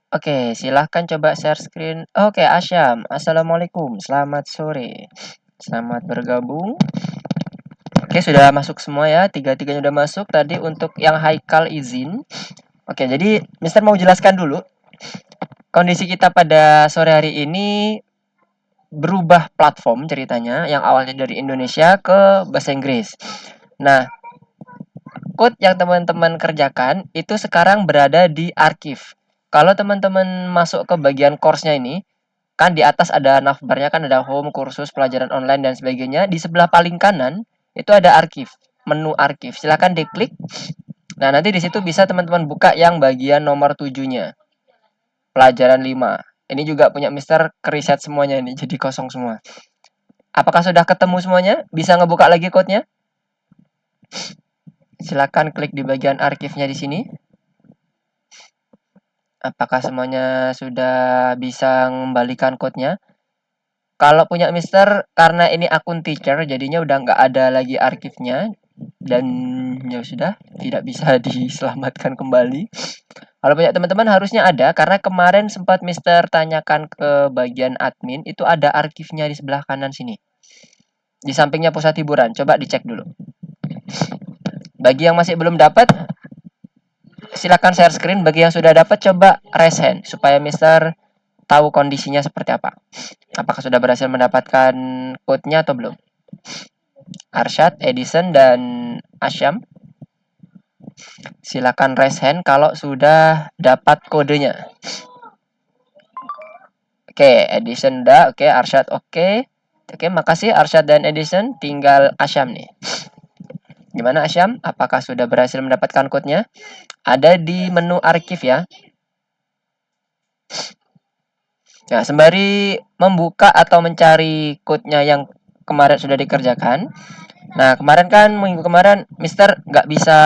Oke, silahkan coba share screen. Oke, Asyam. Assalamualaikum. Selamat sore. Selamat bergabung. Oke, sudah masuk semua ya. Tiga-tiganya udah masuk. Tadi untuk yang Haikal izin. Oke, jadi Mister mau jelaskan dulu. Kondisi kita pada sore hari ini berubah platform ceritanya. Yang awalnya dari Indonesia ke bahasa Inggris. Nah, code yang teman-teman kerjakan itu sekarang berada di archive. Kalau teman-teman masuk ke bagian course-nya ini, kan di atas ada navbarnya, kan ada home, kursus, pelajaran online dan sebagainya. Di sebelah paling kanan itu ada archive, menu archive. Silahkan diklik. Nah, nanti di situ bisa teman-teman buka yang bagian nomor 7-nya. Pelajaran 5. Ini juga punya Mister kereset semuanya ini, jadi kosong semua. Apakah sudah ketemu semuanya? Bisa ngebuka lagi code-nya? Silakan klik di bagian archive-nya di sini. Apakah semuanya sudah bisa mengembalikan code-nya? Kalau punya Mister, karena ini akun teacher, jadinya udah nggak ada lagi arsipnya dan ya sudah tidak bisa diselamatkan kembali. Kalau punya teman-teman harusnya ada, karena kemarin sempat Mister tanyakan ke bagian admin, itu ada arsipnya di sebelah kanan sini. Di sampingnya pusat hiburan, coba dicek dulu. Bagi yang masih belum dapat, silakan share screen. Bagi yang sudah dapat, coba raise hand supaya Mister tahu kondisinya seperti apa. Apakah sudah berhasil mendapatkan code-nya atau belum? Arsyad, Edison, dan Asyam. Silakan raise hand kalau sudah dapat kodenya. Oke, Edison udah. Oke, Arsyad oke. Oke, makasih Arsyad dan Edison. Tinggal Asyam nih. Gimana Asyam? Apakah sudah berhasil mendapatkan code-nya? Ada di menu archive ya. Nah, sembari membuka atau mencari code-nya yang kemarin sudah dikerjakan. Nah, kemarin kan minggu kemarin Mister nggak bisa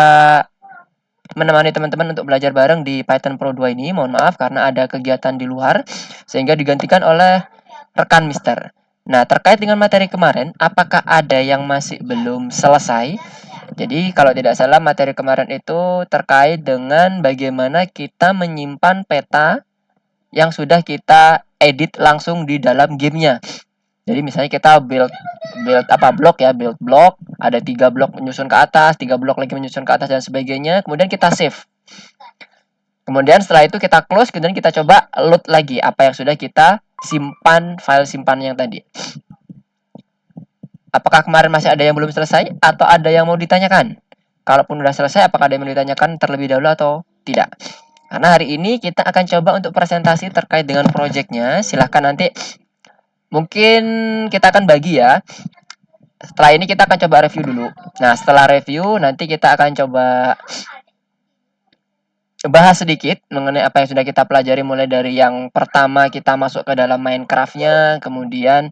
menemani teman-teman untuk belajar bareng di Python Pro 2 ini. Mohon maaf karena ada kegiatan di luar sehingga digantikan oleh rekan Mister. Nah, terkait dengan materi kemarin, apakah ada yang masih belum selesai? Jadi, kalau tidak salah materi kemarin itu terkait dengan bagaimana kita menyimpan peta yang sudah kita edit langsung di dalam gamenya. Jadi misalnya kita build build apa blok ya, build blok, ada 3 blok menyusun ke atas, 3 blok lagi menyusun ke atas dan sebagainya. Kemudian kita save. Kemudian setelah itu kita close, kemudian kita coba load lagi apa yang sudah kita simpan, file simpan yang tadi. Apakah kemarin masih ada yang belum selesai atau ada yang mau ditanyakan? Kalaupun sudah selesai, apakah ada yang mau ditanyakan terlebih dahulu atau tidak? Karena hari ini kita akan coba untuk presentasi terkait dengan projectnya. Silahkan nanti mungkin kita akan bagi ya. Setelah ini kita akan coba review dulu. Nah, setelah review nanti kita akan coba bahas sedikit mengenai apa yang sudah kita pelajari, mulai dari yang pertama kita masuk ke dalam Minecraft-nya, kemudian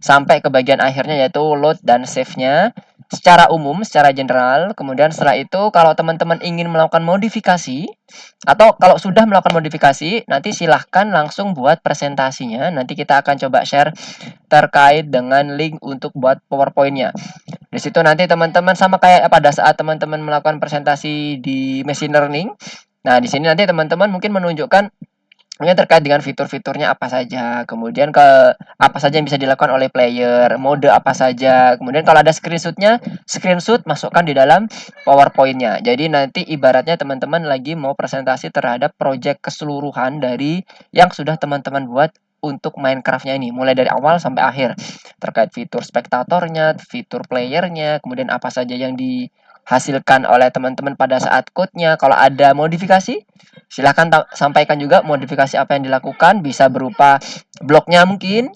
sampai ke bagian akhirnya yaitu load dan save-nya secara umum, secara general. Kemudian setelah itu kalau teman-teman ingin melakukan modifikasi atau kalau sudah melakukan modifikasi, nanti silahkan langsung buat presentasinya. Nanti kita akan coba share terkait dengan link untuk buat PowerPoint-nya. Di situ nanti teman-teman sama kayak pada saat teman-teman melakukan presentasi di machine learning. Nah, di sini nanti teman-teman mungkin menunjukkan ini terkait dengan fitur-fiturnya apa saja, kemudian ke apa saja yang bisa dilakukan oleh player, mode apa saja. Kemudian kalau ada screenshotnya, screenshot masukkan di dalam PowerPoint-nya. Jadi nanti ibaratnya teman-teman lagi mau presentasi terhadap project keseluruhan dari yang sudah teman-teman buat untuk Minecraft-nya ini, mulai dari awal sampai akhir. Terkait fitur spektatornya, fitur playernya, kemudian apa saja yang dihasilkan oleh teman-teman pada saat code-nya. Kalau ada modifikasi, silahkan sampaikan juga modifikasi apa yang dilakukan, bisa berupa bloknya mungkin.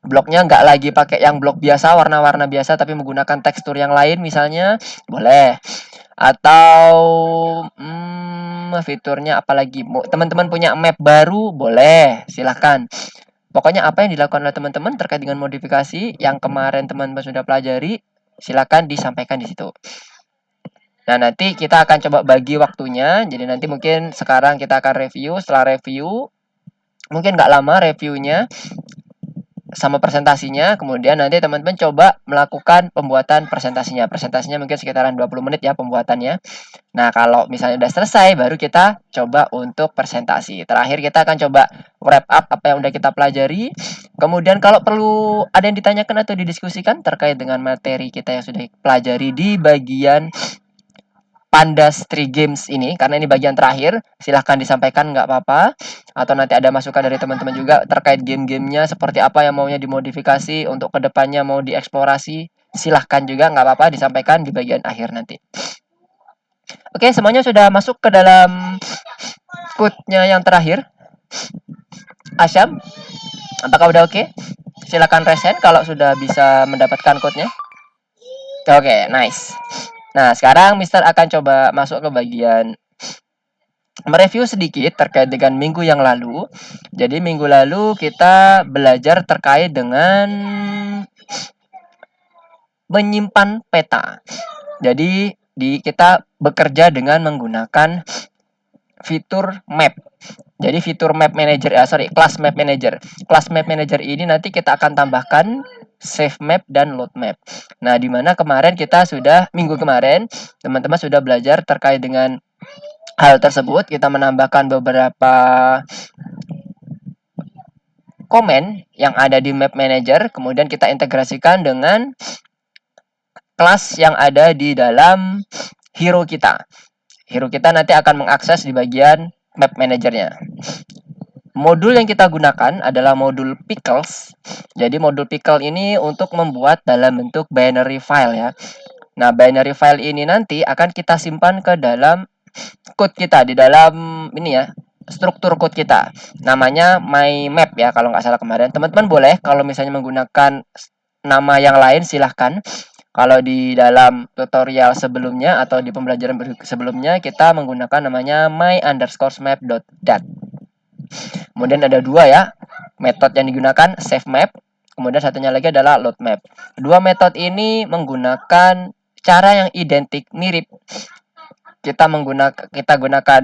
Bloknya nggak lagi pakai yang blok biasa, warna-warna biasa, tapi menggunakan tekstur yang lain misalnya, boleh. Atau fiturnya apalagi, teman-teman punya map baru, boleh, silahkan. Pokoknya apa yang dilakukan oleh teman-teman terkait dengan modifikasi yang kemarin teman-teman sudah pelajari, silakan disampaikan di situ. Nah, nanti kita akan coba bagi waktunya. Jadi nanti mungkin sekarang kita akan review. Setelah review, mungkin nggak lama reviewnya. sama presentasinya, kemudian nanti teman-teman coba melakukan pembuatan presentasinya. Presentasinya mungkin sekitaran 20 menit ya pembuatannya. Nah, kalau misalnya udah selesai, baru kita coba untuk presentasi. Terakhir kita akan coba wrap up apa yang udah kita pelajari. Kemudian kalau perlu ada yang ditanyakan atau didiskusikan terkait dengan materi kita yang sudah pelajari di bagian Pandas 3 Games ini, karena ini bagian terakhir, silahkan disampaikan nggak apa-apa. Atau nanti ada masukan dari teman-teman juga terkait game-gamenya, seperti apa yang maunya dimodifikasi, untuk kedepannya mau dieksplorasi, silahkan juga nggak apa-apa disampaikan di bagian akhir nanti. Oke, semuanya sudah masuk ke dalam code-nya yang terakhir. Asyam, apakah udah oke? Silakan resen kalau sudah bisa mendapatkan code-nya. Oke, nice. Nah, sekarang Mister akan coba masuk ke bagian mereview sedikit terkait dengan minggu yang lalu. Jadi minggu lalu kita belajar terkait dengan menyimpan peta. Jadi kita bekerja dengan menggunakan fitur map. Jadi fitur map manager, class map manager. Class map manager ini nanti kita akan tambahkan save map dan load map. Nah, di mana kemarin kita sudah, minggu kemarin, teman-teman sudah belajar terkait dengan hal tersebut. Kita menambahkan beberapa komen yang ada di map manager, kemudian kita integrasikan dengan kelas yang ada di dalam hero kita. Hero kita nanti akan mengakses di bagian map managernya. Modul yang kita gunakan adalah modul pickles. Jadi modul pickle ini untuk membuat dalam bentuk binary file ya. Nah, binary file ini nanti akan kita simpan ke dalam code kita, di dalam ini ya, struktur code kita. Namanya my map ya kalau nggak salah kemarin. Teman-teman boleh kalau misalnya menggunakan nama yang lain silahkan. Kalau di dalam tutorial sebelumnya atau di pembelajaran sebelumnya kita menggunakan namanya my_map.dat. Kemudian ada dua ya metode yang digunakan, save map, kemudian satunya lagi adalah load map. Dua metode ini menggunakan cara yang identik, mirip. Kita gunakan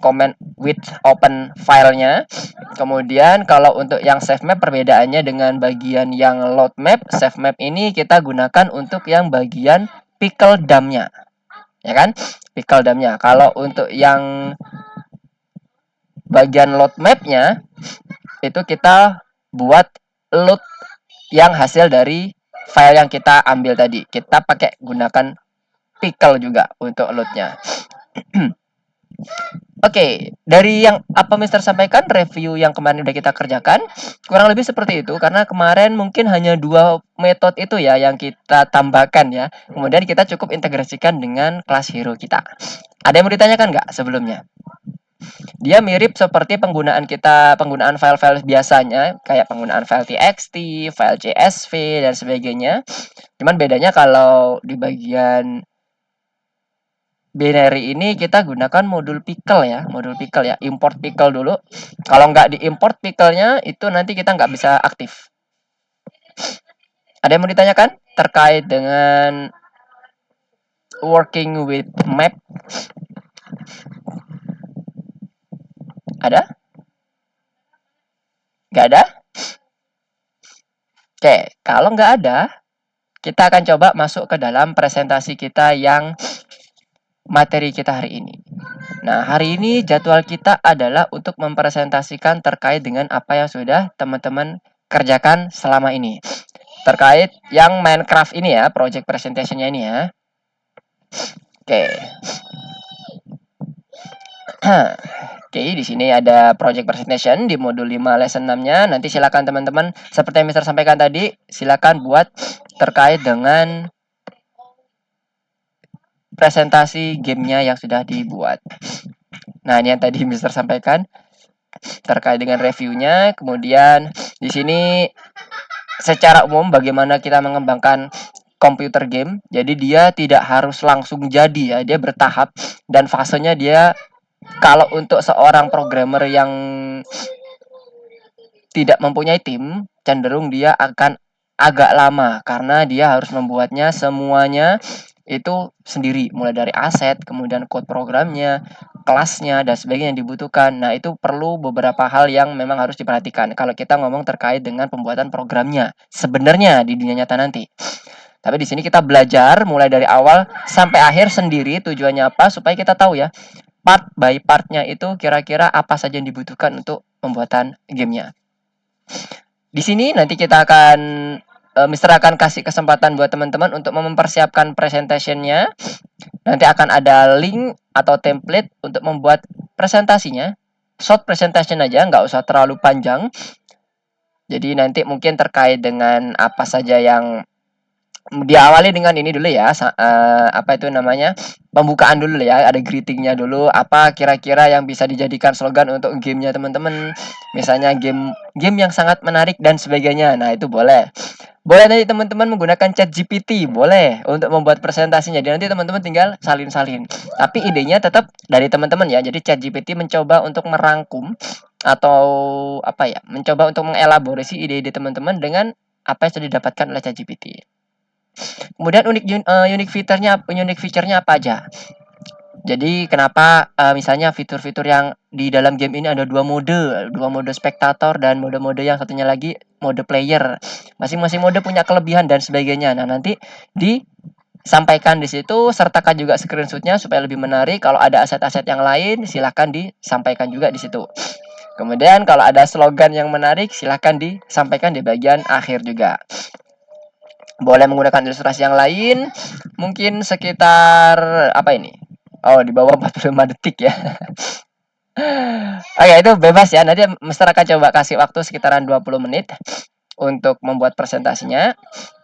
comment with open filenya. Kemudian kalau untuk yang save map, perbedaannya dengan bagian yang load map, save map ini kita gunakan untuk yang bagian pickle dump-nya. Ya kan? Pickle dump-nya. Kalau untuk yang bagian load map-nya itu kita buat load yang hasil dari file yang kita ambil tadi. Kita pakai gunakan pickle juga untuk load-nya. Oke, dari yang apa Mister sampaikan, review yang kemarin udah kita kerjakan, kurang lebih seperti itu, karena kemarin mungkin hanya dua metode itu ya yang kita tambahkan ya. Kemudian kita cukup integrasikan dengan kelas hero kita. Ada yang mau ditanyakan nggak sebelumnya? Dia mirip seperti penggunaan file-file biasanya, kayak penggunaan file txt, file csv, dan sebagainya. Cuman bedanya kalau di bagian binary ini kita gunakan modul pickle ya, import pickle dulu. Kalau nggak diimport pickle-nya, itu nanti kita nggak bisa aktif. Ada yang mau ditanyakan terkait dengan working with map? Ada? Nggak ada? Oke, kalau nggak ada, kita akan coba masuk ke dalam presentasi kita yang materi kita hari ini. Nah, hari ini jadwal kita adalah untuk mempresentasikan terkait dengan apa yang sudah teman-teman kerjakan selama ini. Terkait yang Minecraft ini ya, project presentation-nya ini ya. Oke. Oke, di sini ada project presentation di modul 5 lesson 6-nya. Nanti silakan teman-teman, seperti yang Mister sampaikan tadi, silakan buat terkait dengan presentasi gamenya yang sudah dibuat. Nah, ini yang tadi Mister sampaikan terkait dengan reviewnya. Kemudian di sini secara umum bagaimana kita mengembangkan computer game. Jadi dia tidak harus langsung jadi ya, dia bertahap, dan fasenya dia, kalau untuk seorang programmer yang tidak mempunyai tim, cenderung dia akan agak lama karena dia harus membuatnya semuanya itu sendiri, mulai dari aset, kemudian code programnya, kelasnya dan sebagainya yang dibutuhkan. Nah, itu perlu beberapa hal yang memang harus diperhatikan kalau kita ngomong terkait dengan pembuatan programnya sebenarnya di dunia nyata nanti. Tapi di sini kita belajar mulai dari awal sampai akhir sendiri, tujuannya apa supaya kita tahu ya part by partnya itu kira-kira apa saja yang dibutuhkan untuk pembuatan gamenya. Di sini nanti kita akan Mister akan kasih kesempatan buat teman-teman untuk mempersiapkan presentationnya. Nanti akan ada link atau template untuk membuat presentasinya. Short presentation aja, nggak usah terlalu panjang. Jadi nanti mungkin terkait dengan apa saja yang diawali dengan ini dulu ya, apa itu namanya, pembukaan dulu ya, ada greetingnya dulu, apa kira-kira yang bisa dijadikan slogan untuk gamenya teman-teman, misalnya game game yang sangat menarik dan sebagainya. Nah itu boleh nanti teman-teman menggunakan chat GPT, boleh untuk membuat presentasinya. Jadi nanti teman-teman tinggal salin-salin, tapi idenya tetap dari teman-teman ya. Jadi chat GPT mencoba untuk merangkum atau apa ya, mencoba untuk mengelaborasi ide-ide teman-teman dengan apa yang sudah didapatkan oleh chat GPT. Kemudian unique feature-nya apa aja? Jadi kenapa misalnya fitur-fitur yang di dalam game ini ada dua mode spektator dan mode-mode yang satunya lagi mode player. Masing-masing mode punya kelebihan dan sebagainya. Nah, nanti disampaikan di situ, sertakan juga screenshot-nya supaya lebih menarik. Kalau ada aset-aset yang lain, silahkan disampaikan juga di situ. Kemudian kalau ada slogan yang menarik, silahkan disampaikan di bagian akhir juga. Boleh menggunakan ilustrasi yang lain, mungkin sekitar apa ini? Oh, di bawah 45 detik ya. Oke, itu bebas ya. Nanti Mister akan coba kasih waktu sekitaran 20 menit untuk membuat presentasinya.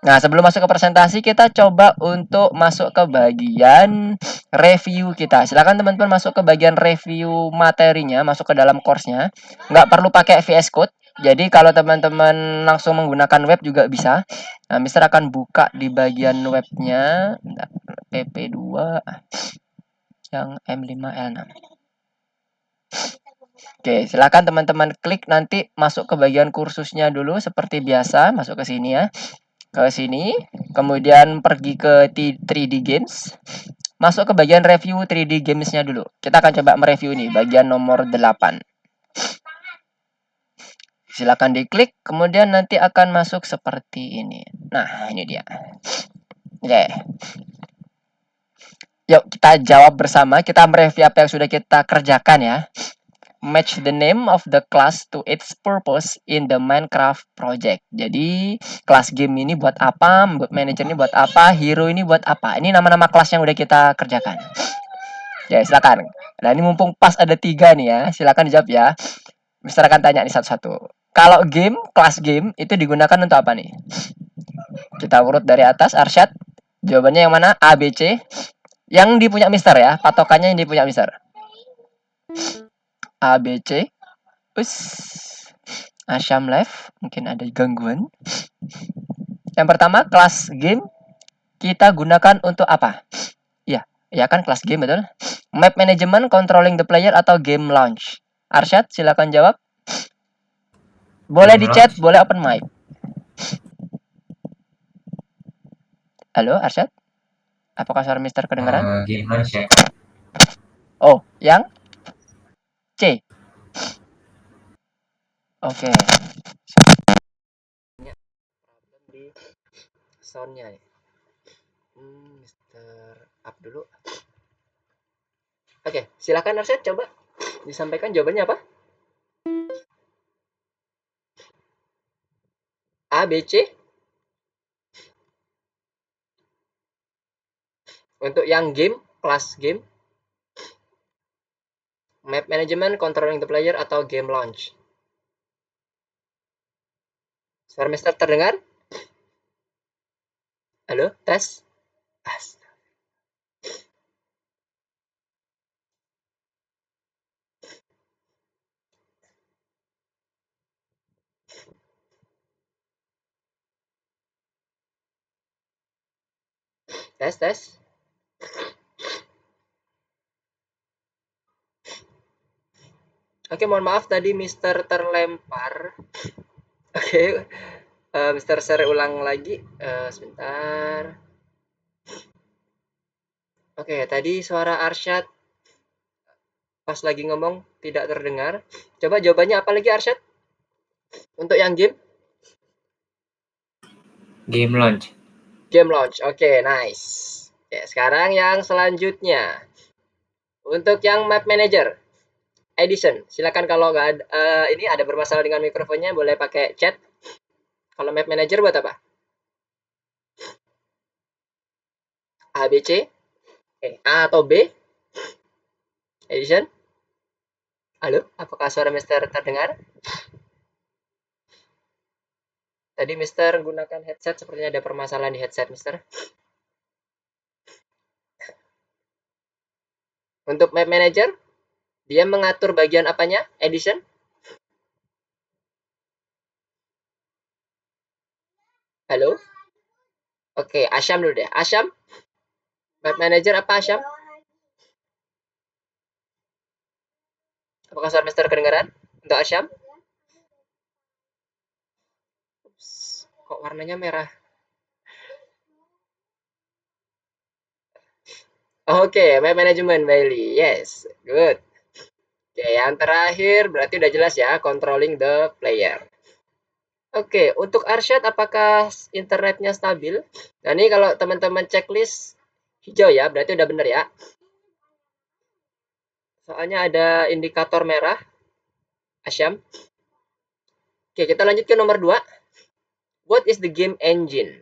Nah, sebelum masuk ke presentasi, kita coba untuk masuk ke bagian review kita. Silakan teman-teman masuk ke bagian review materinya, masuk ke dalam course-nya. Nggak perlu pakai VS Code. Jadi kalau teman-teman langsung menggunakan web juga bisa. Nah, Mister akan buka di bagian webnya PP2 yang M5L6. Oke, silakan teman-teman klik nanti masuk ke bagian kursusnya dulu seperti biasa, masuk ke sini ya. Ke sini, kemudian pergi ke 3D Games. Masuk ke bagian review 3D Games-nya dulu. Kita akan coba mereview ini, bagian nomor 8. Silakan diklik, kemudian nanti akan masuk seperti ini. Nah, ini dia. Oke. Yuk, kita jawab bersama. Kita mereview apa yang sudah kita kerjakan ya. Match the name of the class to its purpose in the Minecraft project. Jadi, kelas game ini buat apa, manager ini buat apa, hero ini buat apa. Ini nama-nama kelas yang udah kita kerjakan. Ya, silakan. Nah, ini mumpung pas ada 3 nih ya, silakan dijawab ya. Mister akan tanya nih satu-satu. Kalau game, kelas game itu digunakan untuk apa nih? Kita urut dari atas, Arsyad. Jawabannya yang mana? A, B, C. Yang dipunya Mister ya, patokannya yang dipunya Mister. A, B, C. Asyam Live, mungkin ada gangguan. Yang pertama, kelas game kita gunakan untuk apa? Ya kan kelas game betul. Map management, controlling the player atau game launch? Arsyad, silakan jawab. Boleh di chat, boleh open mic. Halo, Arsyad? Apakah suara Mister kedengaran? Game launch ya. Oh, yang C. Oke. Problem di soundnya nih. Mister up dulu. Oke, silakan Arsyad coba disampaikan jawabannya apa? A, B, C. Untuk yang game, kelas game, map management, controlling the player atau game launch? Suara Mister terdengar? Halo, tes. Tes. Oke, mohon maaf tadi Mister terlempar. Oke, Mister share ulang lagi. Sebentar. Oke, tadi suara Arsyad Pas lagi ngomong tidak terdengar. Coba jawabannya apa lagi Arsyad? Untuk yang game? Game launch. Game launch. Oke, nice. Oke, sekarang yang selanjutnya. Untuk yang map manager. Edison, silakan kalau nggak ada, ini ada bermasalah dengan mikrofonnya boleh pakai chat. Kalau map manager buat apa? A, B, C? A atau B? Edison? Halo, apakah suara Mister terdengar? Tadi Mister gunakan headset, sepertinya ada permasalahan di headset Mister. Untuk map manager, dia mengatur bagian apanya? Edison? Halo? Oke, Asyam dulu deh. Asyam, map manager apa Asyam? Apakah suara Mister kedengaran? Untuk Asyam? Ups, kok warnanya merah? Oke, map management Bailey. Yes, good. Oke, yang terakhir berarti udah jelas ya, controlling the player. Oke, untuk Arsyad apakah internetnya stabil? Nah, ini kalau teman-teman checklist hijau ya, berarti udah bener ya. Soalnya ada indikator merah, Asyam. Oke, kita lanjut ke nomor 2. What is the game engine?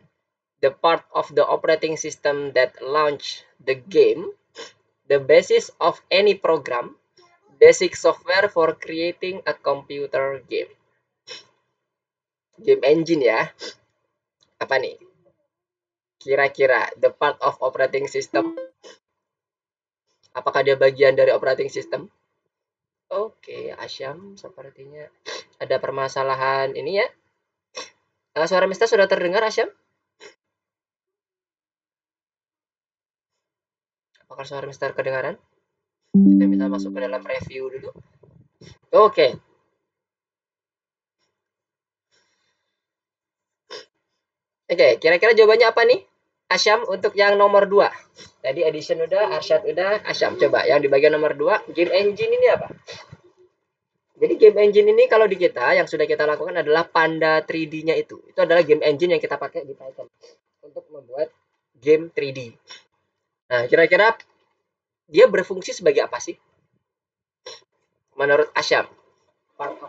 The part of the operating system that launch the game, the basis of any program, basic software for creating a computer game. Game engine ya. Apa nih? Kira-kira the part of operating system. Apakah dia bagian dari operating system? Oke, Asyam sepertinya ada permasalahan ini ya. Suara Mister sudah terdengar Asyam? Apakah suara Mister kedengaran? Kita bisa masuk ke dalam review dulu. Oke. Oke, kira-kira jawabannya apa nih? Asyam untuk yang nomor 2. Tadi Edison udah, Arsyad udah, Asyam. Coba yang di bagian nomor 2, game engine ini apa? Jadi game engine ini kalau di kita yang sudah kita lakukan adalah Panda 3D-nya itu. Itu adalah game engine yang kita pakai di Python untuk membuat game 3D. Nah, kira-kira dia berfungsi sebagai apa sih? Menurut Asyam,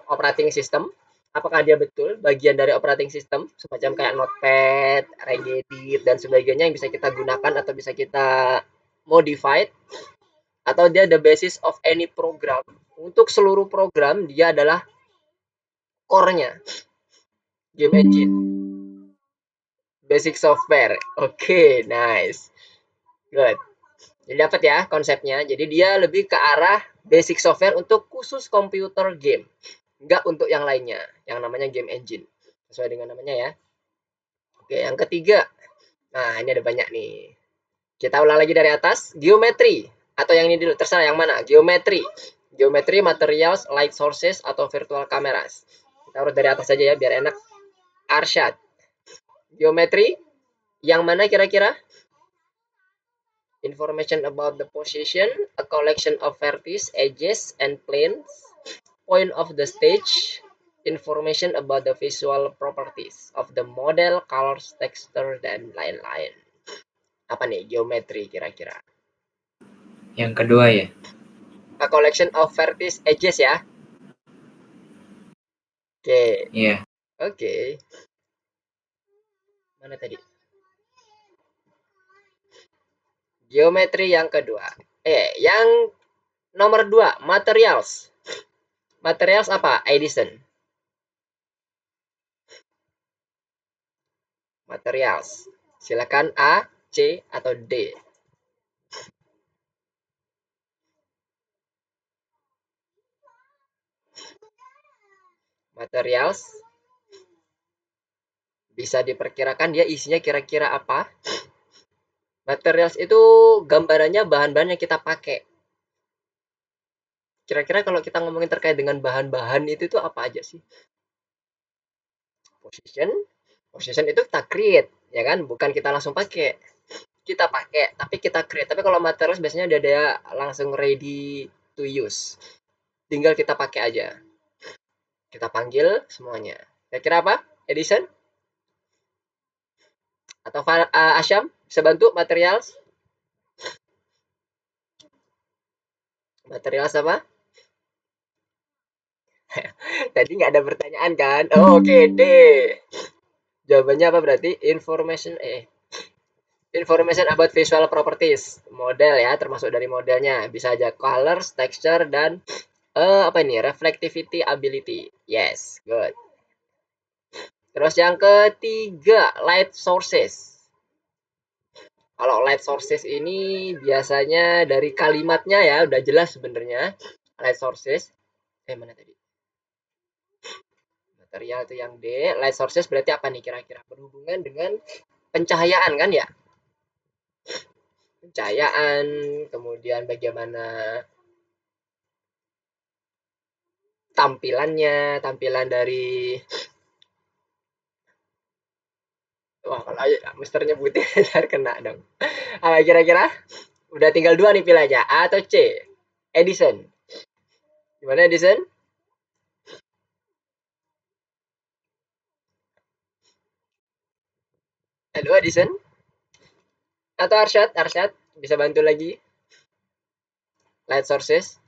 operating system, apakah dia betul bagian dari operating system semacam kayak notepad, regedit dan sebagainya yang bisa kita gunakan atau bisa kita modified, atau dia the basis of any program? Untuk seluruh program dia adalah core-nya game engine, basic software. Oke, nice, good. Jadi dapat ya konsepnya. Jadi dia lebih ke arah basic software untuk khusus komputer game, enggak untuk yang lainnya, yang namanya game engine sesuai dengan namanya ya. Oke, yang ketiga. Nah, ini ada banyak nih. Kita ulang lagi dari atas. Geometri. Atau yang ini dulu, terserah yang mana. Geometri. Geometri, materials, light sources, atau virtual cameras. Kita urut dari atas saja ya, biar enak. Arsyad. Geometri. Yang mana kira-kira? Information about the position, a collection of vertices, edges, and planes. Point of the stage. Information about the visual properties of the model, colors, texture, dan lain-lain. Apa nih geometri kira-kira? Yang kedua ya. A collection of vertices edges ya. Oke. Iya. Oke. Mana tadi? Geometri yang kedua. Yang nomor 2, materials. Materials apa? Edison. Materials. Silakan A, C, atau D. Materials bisa diperkirakan dia isinya kira-kira apa? Materials itu gambarannya bahan-bahan yang kita pakai. Kira-kira kalau kita ngomongin terkait dengan bahan-bahan itu tuh apa aja sih? Position itu kita create, ya kan? Bukan kita langsung pakai. Kita pakai, tapi kita create. Tapi kalau materials biasanya udah ada langsung ready to use. Tinggal kita pakai aja. Kita panggil semuanya. Kira-kira apa? Edison? Atau Asyam? Bisa bantu materials? Materials apa? Tadi nggak ada pertanyaan kan? Oh, oke, D. Jawabannya apa berarti? Information about visual properties. Model ya, termasuk dari modelnya. Bisa aja colors, texture, dan apa ini? Reflectivity ability. Yes, good. Terus yang ketiga, light sources. Kalau light sources ini biasanya dari kalimatnya ya, udah jelas sebenarnya. Light sources. Mana tadi? Material itu yang D. Light sources berarti apa nih kira-kira? Berhubungan dengan pencahayaan kan ya? Pencahayaan, kemudian bagaimana tampilan dari wah kalau Mister nyebutin ntar kena dong. Apa kira-kira? Udah tinggal dua nih pilihannya, A atau C? Edison. Gimana Edison? Halo Edison? Atau Arsyad? Arsyad bisa bantu lagi? Light sources?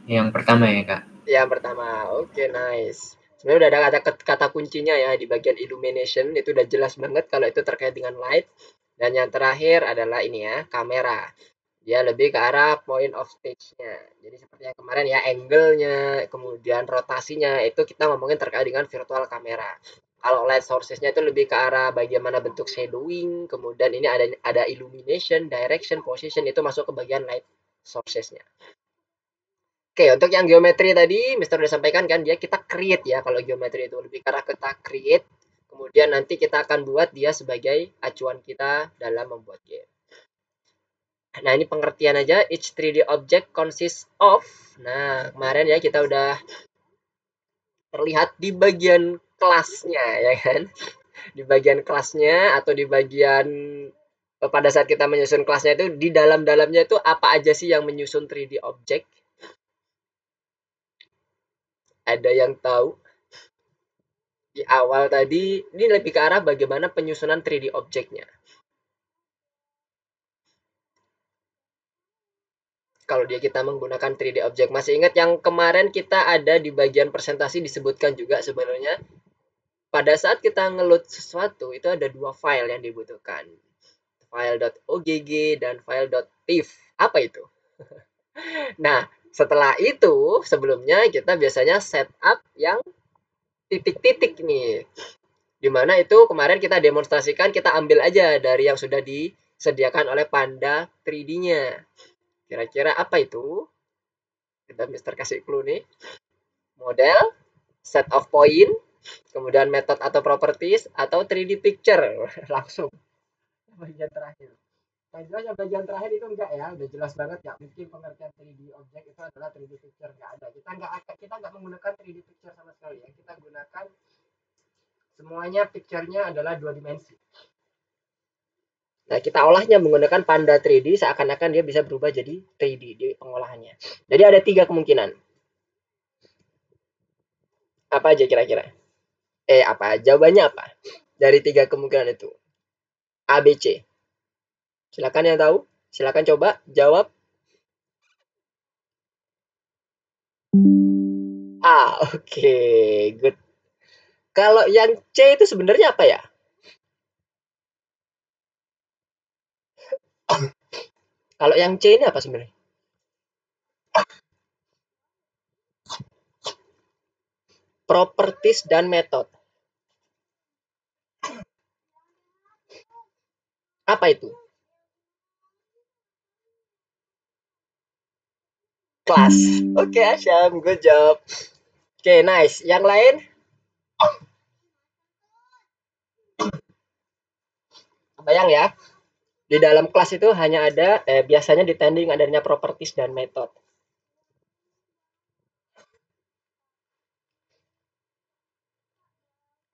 Yang pertama ya, Kak. Yang pertama. Oke, nice. Sebenarnya udah ada kata kuncinya ya di bagian illumination, itu udah jelas banget kalau itu terkait dengan light. Dan yang terakhir adalah ini ya, kamera. Dia lebih ke arah point of stage-nya. Jadi seperti yang kemarin ya, angle-nya, kemudian rotasinya, itu kita ngomongin terkait dengan virtual kamera. Kalau light sources-nya itu lebih ke arah bagaimana bentuk shadowing, kemudian ini ada illumination, direction, position, itu masuk ke bagian light sources-nya. Oke, untuk yang geometri tadi, Mister udah sampaikan kan, dia kita create ya, kalau geometri itu lebih ke arah kita create, kemudian nanti kita akan buat dia sebagai acuan kita dalam membuat game. Nah, ini pengertian aja, each 3D object consists of, nah kemarin ya kita udah terlihat di bagian kelasnya ya kan, di bagian kelasnya atau di bagian pada saat kita menyusun kelasnya itu di dalam-dalamnya itu apa aja sih yang menyusun 3D object? Ada yang tahu? Di awal tadi ini lebih ke arah bagaimana penyusunan 3D objeknya. Kalau dia kita menggunakan 3D object, masih ingat yang kemarin kita ada di bagian presentasi disebutkan juga sebenarnya pada saat kita ngeload sesuatu itu ada dua file yang dibutuhkan, file.ogg dan file.tif. Apa itu? Nah, setelah itu sebelumnya kita biasanya setup yang titik-titik nih, dimana itu kemarin kita demonstrasikan, kita ambil aja dari yang sudah disediakan oleh Panda 3D-nya. Kira-kira apa itu? Kita Mister kasih clue nih. Model, set of point, kemudian method atau properties, atau 3D picture. Langsung bagian terakhir. Yang jelas yang bagian terakhir itu enggak ya, udah jelas banget ya. Mungkin pengertian 3D object itu adalah 3D picture, enggak ada. Kita enggak menggunakan 3D picture sama sekali ya. Kita gunakan semuanya picture-nya adalah dua dimensi. Nah, kita olahnya menggunakan Panda 3D seakan-akan dia bisa berubah jadi 3D di pengolahannya. Jadi ada tiga kemungkinan. Apa aja kira-kira? Apa? Jawabannya apa? Dari tiga kemungkinan itu. A, B, C. Silakan yang tahu. Silakan coba jawab. A, oke, good. Kalau yang C itu sebenarnya apa ya? Kalau yang C ini apa sebenarnya? Properties dan method. Apa itu? Kelas. Oke, Asyam, good job. Oke, nice. Yang lain? Bayang ya, di dalam kelas itu hanya ada biasanya ditanding adanya properties dan method.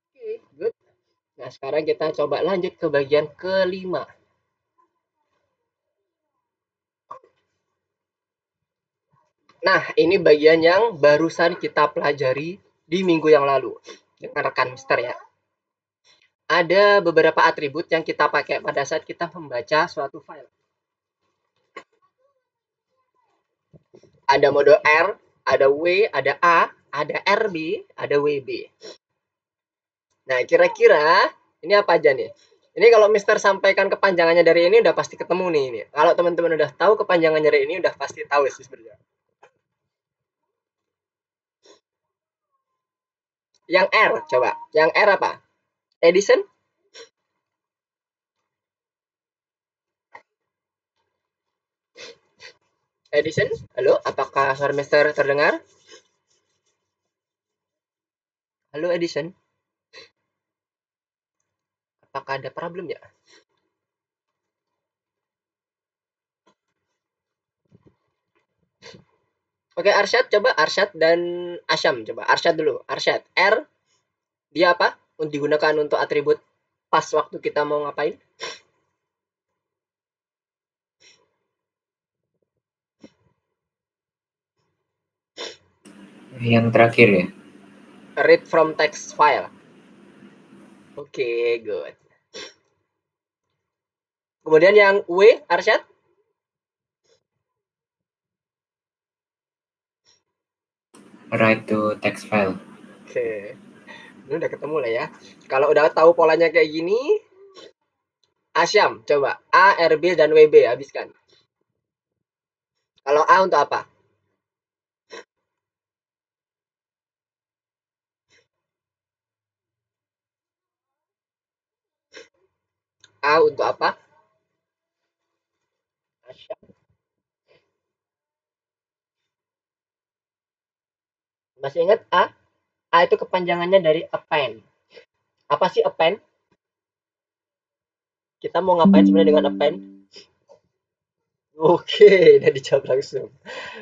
Oke, good. Nah, sekarang kita coba lanjut ke bagian kelima. Nah, ini bagian yang barusan kita pelajari di minggu yang lalu dengan rekan Mister ya. Ada beberapa atribut yang kita pakai pada saat kita membaca suatu file. Ada mode R, ada W, ada A, ada RB, ada WB. Nah, kira-kira ini apa aja nih? Ini kalau Mister sampaikan kepanjangannya dari ini udah pasti ketemu nih ini. Kalau teman-teman udah tahu kepanjangannya dari ini udah pasti tahu sih sebenarnya. Yang R coba. Yang R apa? Edison? Edison? Halo, apakah suara Mister terdengar? Halo Edison, apakah ada problem ya? Oke, Arsyad coba Arsyad dan Asyam coba. Arsyad dulu. Arsyad, R dia apa? Digunakan untuk atribut pas waktu kita mau ngapain? Yang terakhir ya. Read from text file. Oke, good. Kemudian yang W, Arsyad? Write to text file. Oke, ini udah ketemu lah ya. Kalau udah tahu polanya kayak gini, Asyam coba A, RB, dan WB habiskan. Kalau A untuk apa? A untuk apa? Asyam. Masih ingat A? A itu kepanjangannya dari append. Apa sih append? Kita mau ngapain sebenarnya dengan append? Oke, udah dijawab langsung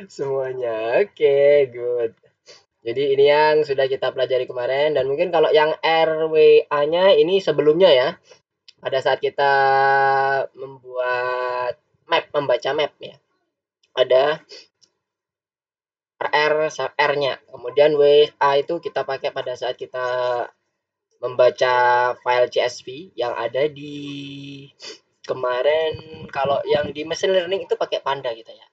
semuanya. Oke, good. Jadi ini yang sudah kita pelajari kemarin dan mungkin kalau yang RWA-nya ini sebelumnya ya. Pada saat kita membuat map, membaca map ya. Ada R-nya. Kemudian WA itu kita pakai pada saat kita membaca file CSV yang ada di kemarin kalau yang di machine learning itu pakai Panda kita ya.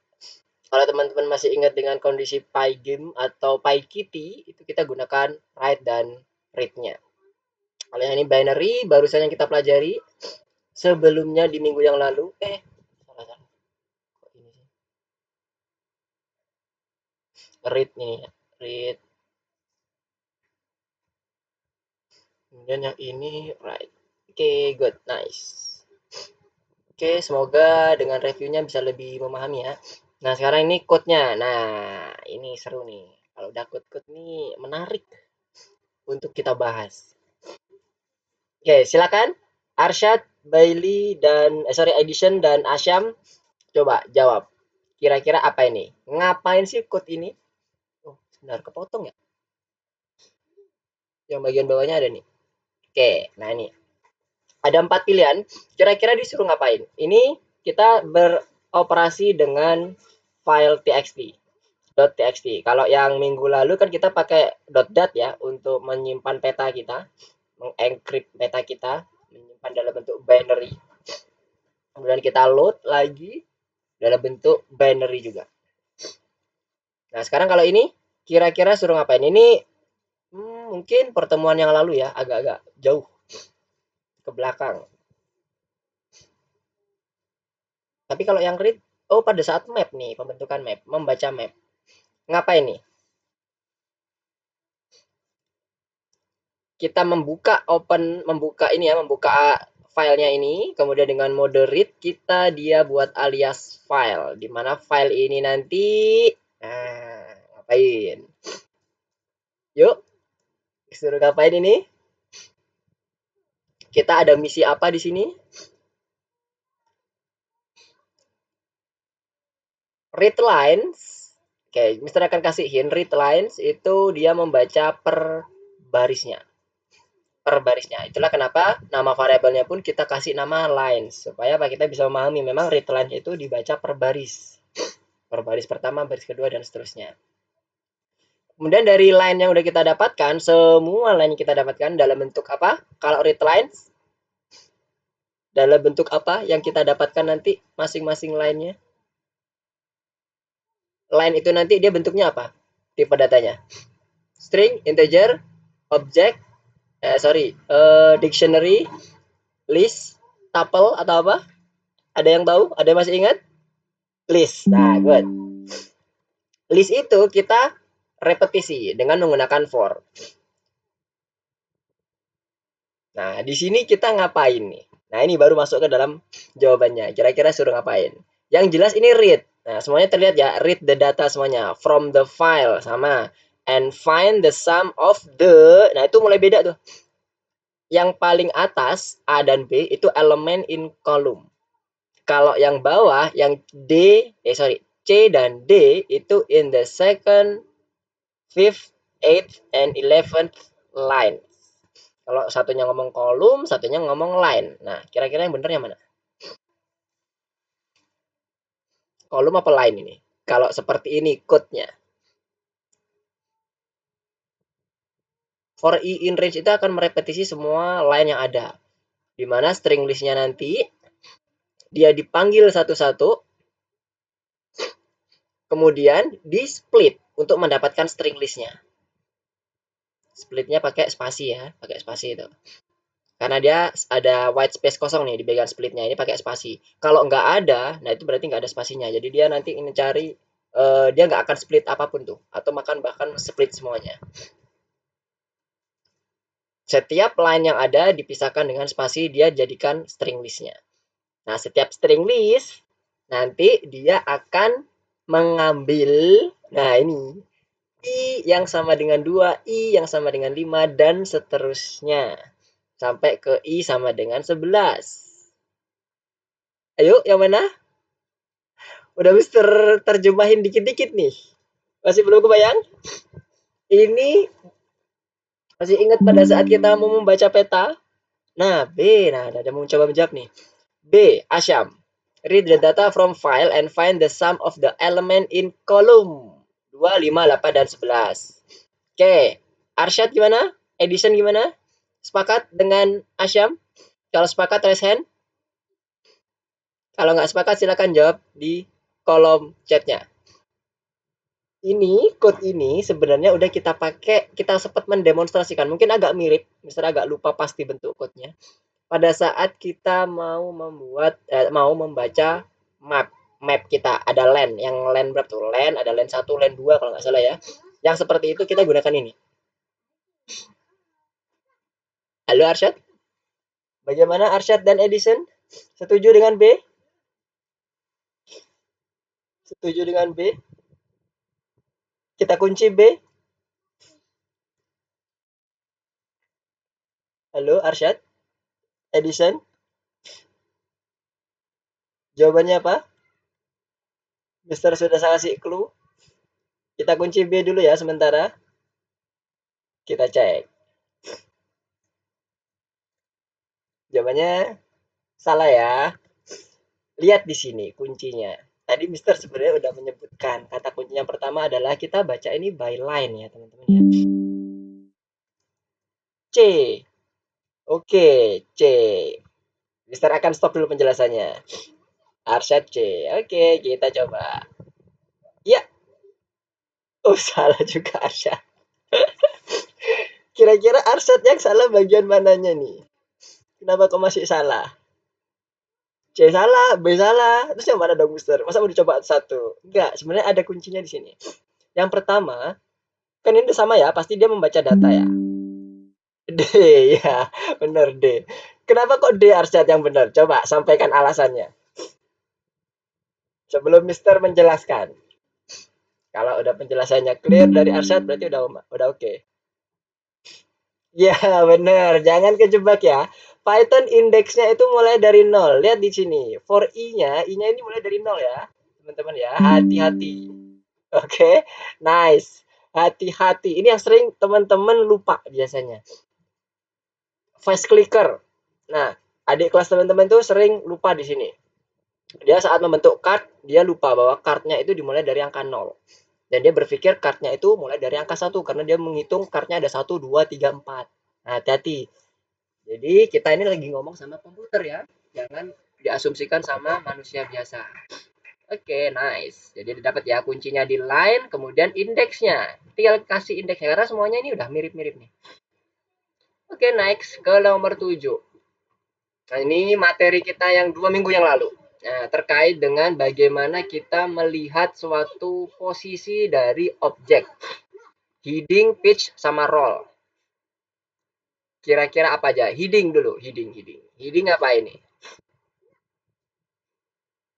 Kalau teman-teman masih ingat dengan kondisi Pygame atau PyKitty, itu kita gunakan write dan read-nya. Kalau yang ini binary, barusan yang kita pelajari sebelumnya di minggu yang lalu. Salah. Kok ini sih? Read nih, read. Kemudian yang ini write. Oke, good, nice. Oke, semoga dengan reviewnya bisa lebih memahami ya. Nah, sekarang ini code-nya. Nah, ini seru nih. Kalau udah code-code nih menarik untuk kita bahas. Oke, silakan. Arsyad, Bailey, dan Edison dan Asyam, coba jawab. Kira-kira apa ini? Ngapain sih code ini? Oh, sebentar kepotong ya. Yang bagian bawahnya ada nih. Oke, nah ini. Ada 4 pilihan. Kira-kira disuruh ngapain? Ini kita beroperasi dengan file txt. .txt. Kalau yang minggu lalu kan kita pakai .dat ya untuk menyimpan peta kita, mengencrypt peta kita, menyimpan dalam bentuk binary. Kemudian kita load lagi dalam bentuk binary juga. Nah, sekarang kalau ini kira-kira suruh ngapain? Ini mungkin pertemuan yang lalu ya, agak-agak jauh ke belakang. Tapi kalau yang read, oh pada saat map nih, pembentukan map, membaca map. Ngapain nih? Kita membuka ini ya, membuka filenya ini, kemudian dengan mode read kita dia buat alias file, di mana file ini nanti ngapain? Yuk, disuruh ngapain ini? Kita ada misi apa di sini? Read lines. Oke, Mister akan kasih hint. Read lines itu dia membaca per barisnya. Per barisnya. Itulah kenapa nama variabelnya pun kita kasih nama lines supaya kita bisa memahami memang read line itu dibaca per baris. For baris pertama, baris kedua, dan seterusnya. Kemudian dari line yang udah kita dapatkan, semua line yang kita dapatkan dalam bentuk apa? Kalau read lines, dalam bentuk apa yang kita dapatkan nanti masing-masing line-nya? Line itu nanti dia bentuknya apa? Tipe datanya. String, integer, object, dictionary, list, tuple, atau apa? Ada yang tahu? Ada yang masih ingat? List. Nah, good. List itu kita repetisi dengan menggunakan for. Nah, di sini kita ngapain nih? Nah, ini baru masuk ke dalam jawabannya. Kira-kira suruh ngapain? Yang jelas ini read. Nah, semuanya terlihat ya. Read the data semuanya. From the file. Sama. And find the sum of the. Nah, itu mulai beda tuh. Yang paling atas, A dan B, itu elemen in column. Kalau yang bawah, yang C dan D, itu in the second, fifth, eighth, and 11th line. Kalau satunya ngomong kolom, satunya ngomong line. Nah, kira-kira yang benar yang mana? Kolom apa line ini? Kalau seperti ini code-nya. For i in range itu akan merepetisi semua line yang ada. Di mana string list-nya nanti dia dipanggil satu-satu, kemudian di split untuk mendapatkan string list-nya. Splitnya pakai spasi ya, pakai spasi itu. Karena dia ada white space kosong nih di bagian splitnya, ini pakai spasi. Kalau nggak ada, nah itu berarti nggak ada spasinya. Jadi dia nanti ingin cari, dia nggak akan split apapun tuh, atau bahkan split semuanya. Setiap line yang ada dipisahkan dengan spasi, dia jadikan string list-nya. Nah, setiap string list, nanti dia akan mengambil, nah ini, I yang sama dengan 2, I yang sama dengan 5, dan seterusnya. Sampai ke I sama dengan 11. Ayo, yang mana? Udah bisa terjemahin dikit-dikit nih. Masih belum kebayang? Ini masih ingat pada saat kita mau membaca peta? Nah, B. Nah, ada mau coba menjawab nih. B. Asyam. Read the data from file and find the sum of the element in column 2, 5, 8, dan 11. Oke. Arsyad gimana? Edison gimana? Sepakat dengan Asyam? Kalau sepakat, raise hand. Kalau nggak sepakat, silakan jawab di kolom chatnya. Ini code ini sebenarnya udah kita pakai, kita sempat mendemonstrasikan, mungkin agak mirip, misalnya agak lupa pasti bentuk code-nya. Pada saat kita mau membaca map kita, ada LAN, yang LAN berapa tuh? LAN, ada LAN 1, LAN 2 kalau nggak salah ya. Yang seperti itu kita gunakan ini. Halo Arsyad? Bagaimana Arsyad dan Edison? Setuju dengan B? Setuju dengan B? Kita kunci B? Halo Arsyad? Edison? Jawabannya apa? Mister sudah saya kasih clue. Kita kunci B dulu ya sementara. Kita cek. Jawabannya salah ya. Lihat di sini kuncinya. Tadi Mister sebenarnya udah menyebutkan kata kuncinya pertama adalah kita baca ini by line ya teman-teman ya. C. Oke, C. Mister akan stop dulu penjelasannya. Arsyad C. Oke, kita coba. Ya. Oh, salah juga Arsyad. Kira-kira Arsyad yang salah bagian mananya nih? Kenapa kok masih salah? C salah, B salah. Terus yang mana dong, Mister? Masa mau dicoba satu? Enggak, sebenarnya ada kuncinya di sini. Yang pertama, kan ini sama ya, pasti dia membaca data ya. D, ya, benar D. Kenapa kok D Arsyad yang benar? Coba sampaikan alasannya. Sebelum Mister menjelaskan. Kalau udah penjelasannya clear dari Arsyad berarti udah oke. Ya, benar. Jangan kejebak ya. Python indeksnya itu mulai dari 0. Lihat di sini. For I-nya ini mulai dari 0 ya. Teman-teman ya, hati-hati. Oke, nice. Hati-hati. Ini yang sering teman-teman lupa biasanya. Fast clicker. Nah, adik kelas teman-teman tuh sering lupa di sini. Dia saat membentuk card, dia lupa bahwa cardnya itu dimulai dari angka 0. Dan dia berpikir cardnya itu mulai dari angka 1 karena dia menghitung cardnya ada 1, 2, 3, 4. Nah, hati-hati. Jadi kita ini lagi ngomong sama komputer ya. Jangan diasumsikan sama manusia biasa. Oke, nice. Jadi dapat ya kuncinya di line, kemudian indeksnya. Tinggal kasih indeksnya karena semuanya ini udah mirip-mirip nih. Oke, next ke nomor 7. Nah, ini materi kita yang 2 minggu yang lalu. Nah, terkait dengan bagaimana kita melihat suatu posisi dari objek. Heading, pitch, sama roll. Kira-kira apa aja? Heading dulu, heading. Heading apa ini?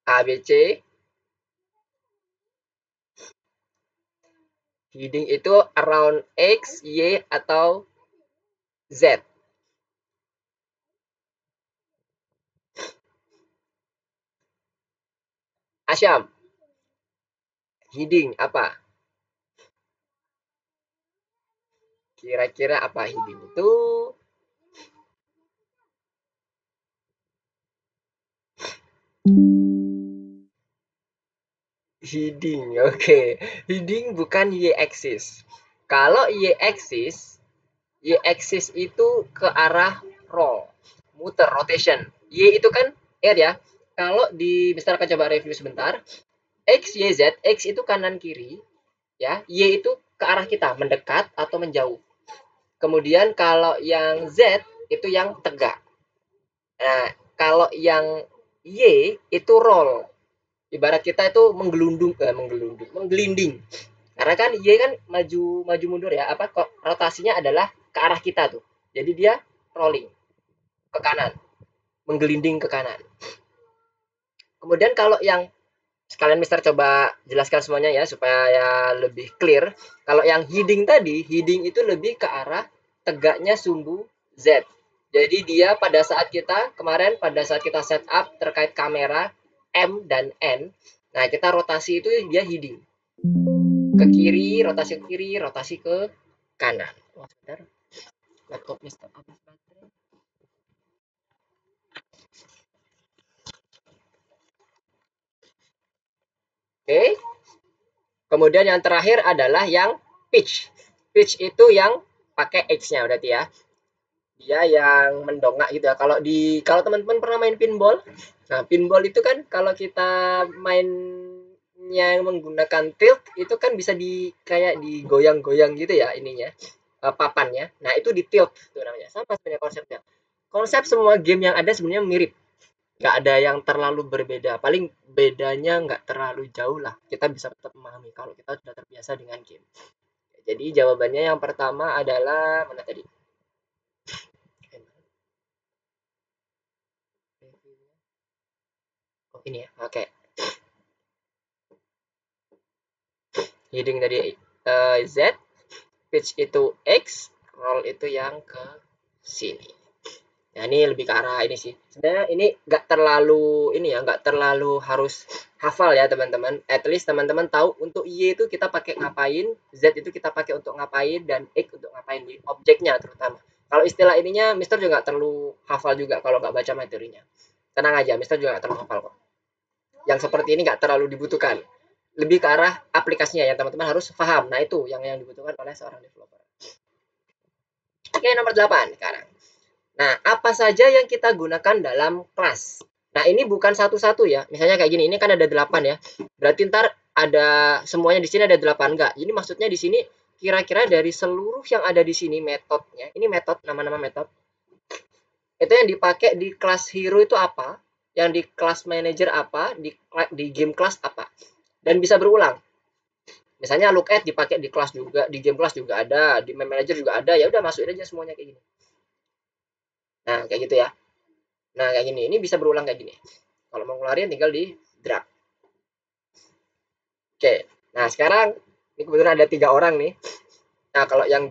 A, B, C. Heading itu around X, Y, atau Z. Asyam. Heading apa? Kira-kira apa heading itu? Heading, oke. Heading bukan y-axis. Kalau y-axis itu ke arah roll, muter, rotation. Y itu kan R ya. Kalau di Mister akan coba review sebentar. X, Y, Z, X itu kanan kiri, ya. Y itu ke arah kita, mendekat atau menjauh. Kemudian kalau yang Z itu yang tegak. Nah, kalau yang Y itu roll. Ibarat kita itu menggelinding. Karena kan Y kan maju mundur ya, apa kok rotasinya adalah ke arah kita tuh. Jadi dia rolling ke kanan, menggelinding ke kanan. Kemudian kalau yang sekalian Mister coba jelaskan semuanya ya supaya lebih clear. Kalau yang heading tadi, heading itu lebih ke arah tegaknya sumbu Z. Jadi dia pada saat kita setup terkait kamera M dan N, nah kita rotasi itu dia heading. Ke kiri, rotasi ke kanan. Oh, sebentar. Laptopnya stop habis baterai. Oke. Kemudian yang terakhir adalah yang pitch. Pitch itu yang pakai X-nya berarti ya. Dia yang mendongak gitu ya. Kalau teman-teman pernah main pinball, nah pinball itu kan kalau kita mainnya menggunakan tilt itu kan bisa kayak digoyang-goyang gitu ya ininya, papannya. Nah, itu di tilt itu namanya. Sama sebenarnya konsepnya. Konsep semua game yang ada sebenarnya mirip. Nggak ada yang terlalu berbeda. Paling bedanya nggak terlalu jauh lah. Kita bisa tetap memahami kalau kita sudah terbiasa dengan game. Jadi jawabannya yang pertama adalah mana tadi? Oh, ini ya. Oke. Heading tadi Z, pitch itu X, roll itu yang ke sini. Nah, ini lebih ke arah ini sih. Sebenarnya ini nggak terlalu harus hafal ya teman-teman. At least teman-teman tahu untuk Y itu kita pakai ngapain, Z itu kita pakai untuk ngapain, dan X untuk ngapain di objeknya terutama. Kalau istilah ininya, Mister juga nggak terlalu hafal juga kalau nggak baca materinya. Tenang aja, Mister juga nggak terlalu hafal kok. Yang seperti ini nggak terlalu dibutuhkan. Lebih ke arah aplikasinya yang teman-teman harus paham. Nah, itu yang dibutuhkan oleh seorang developer. Oke, nomor 8 sekarang. Nah, apa saja yang kita gunakan dalam kelas? Nah, ini bukan satu-satu ya. Misalnya kayak gini, ini kan ada 8 ya. Berarti ntar ada semuanya di sini ada 8 enggak. Ini maksudnya di sini kira-kira dari seluruh yang ada di sini metodenya. Ini metode, nama-nama metode. Itu yang dipakai di kelas hero itu apa? Yang di kelas manager apa? Di game class apa? Dan bisa berulang. Misalnya look at dipakai di kelas juga, di game class juga ada, di manager juga ada. Ya udah masukin aja semuanya kayak gini. Nah, kayak gitu ya. Nah, kayak gini. Ini bisa berulang kayak gini. Kalau mau ngeluarin tinggal di drag. Oke. Nah, sekarang ini kebetulan ada 3 orang nih. Nah, kalau yang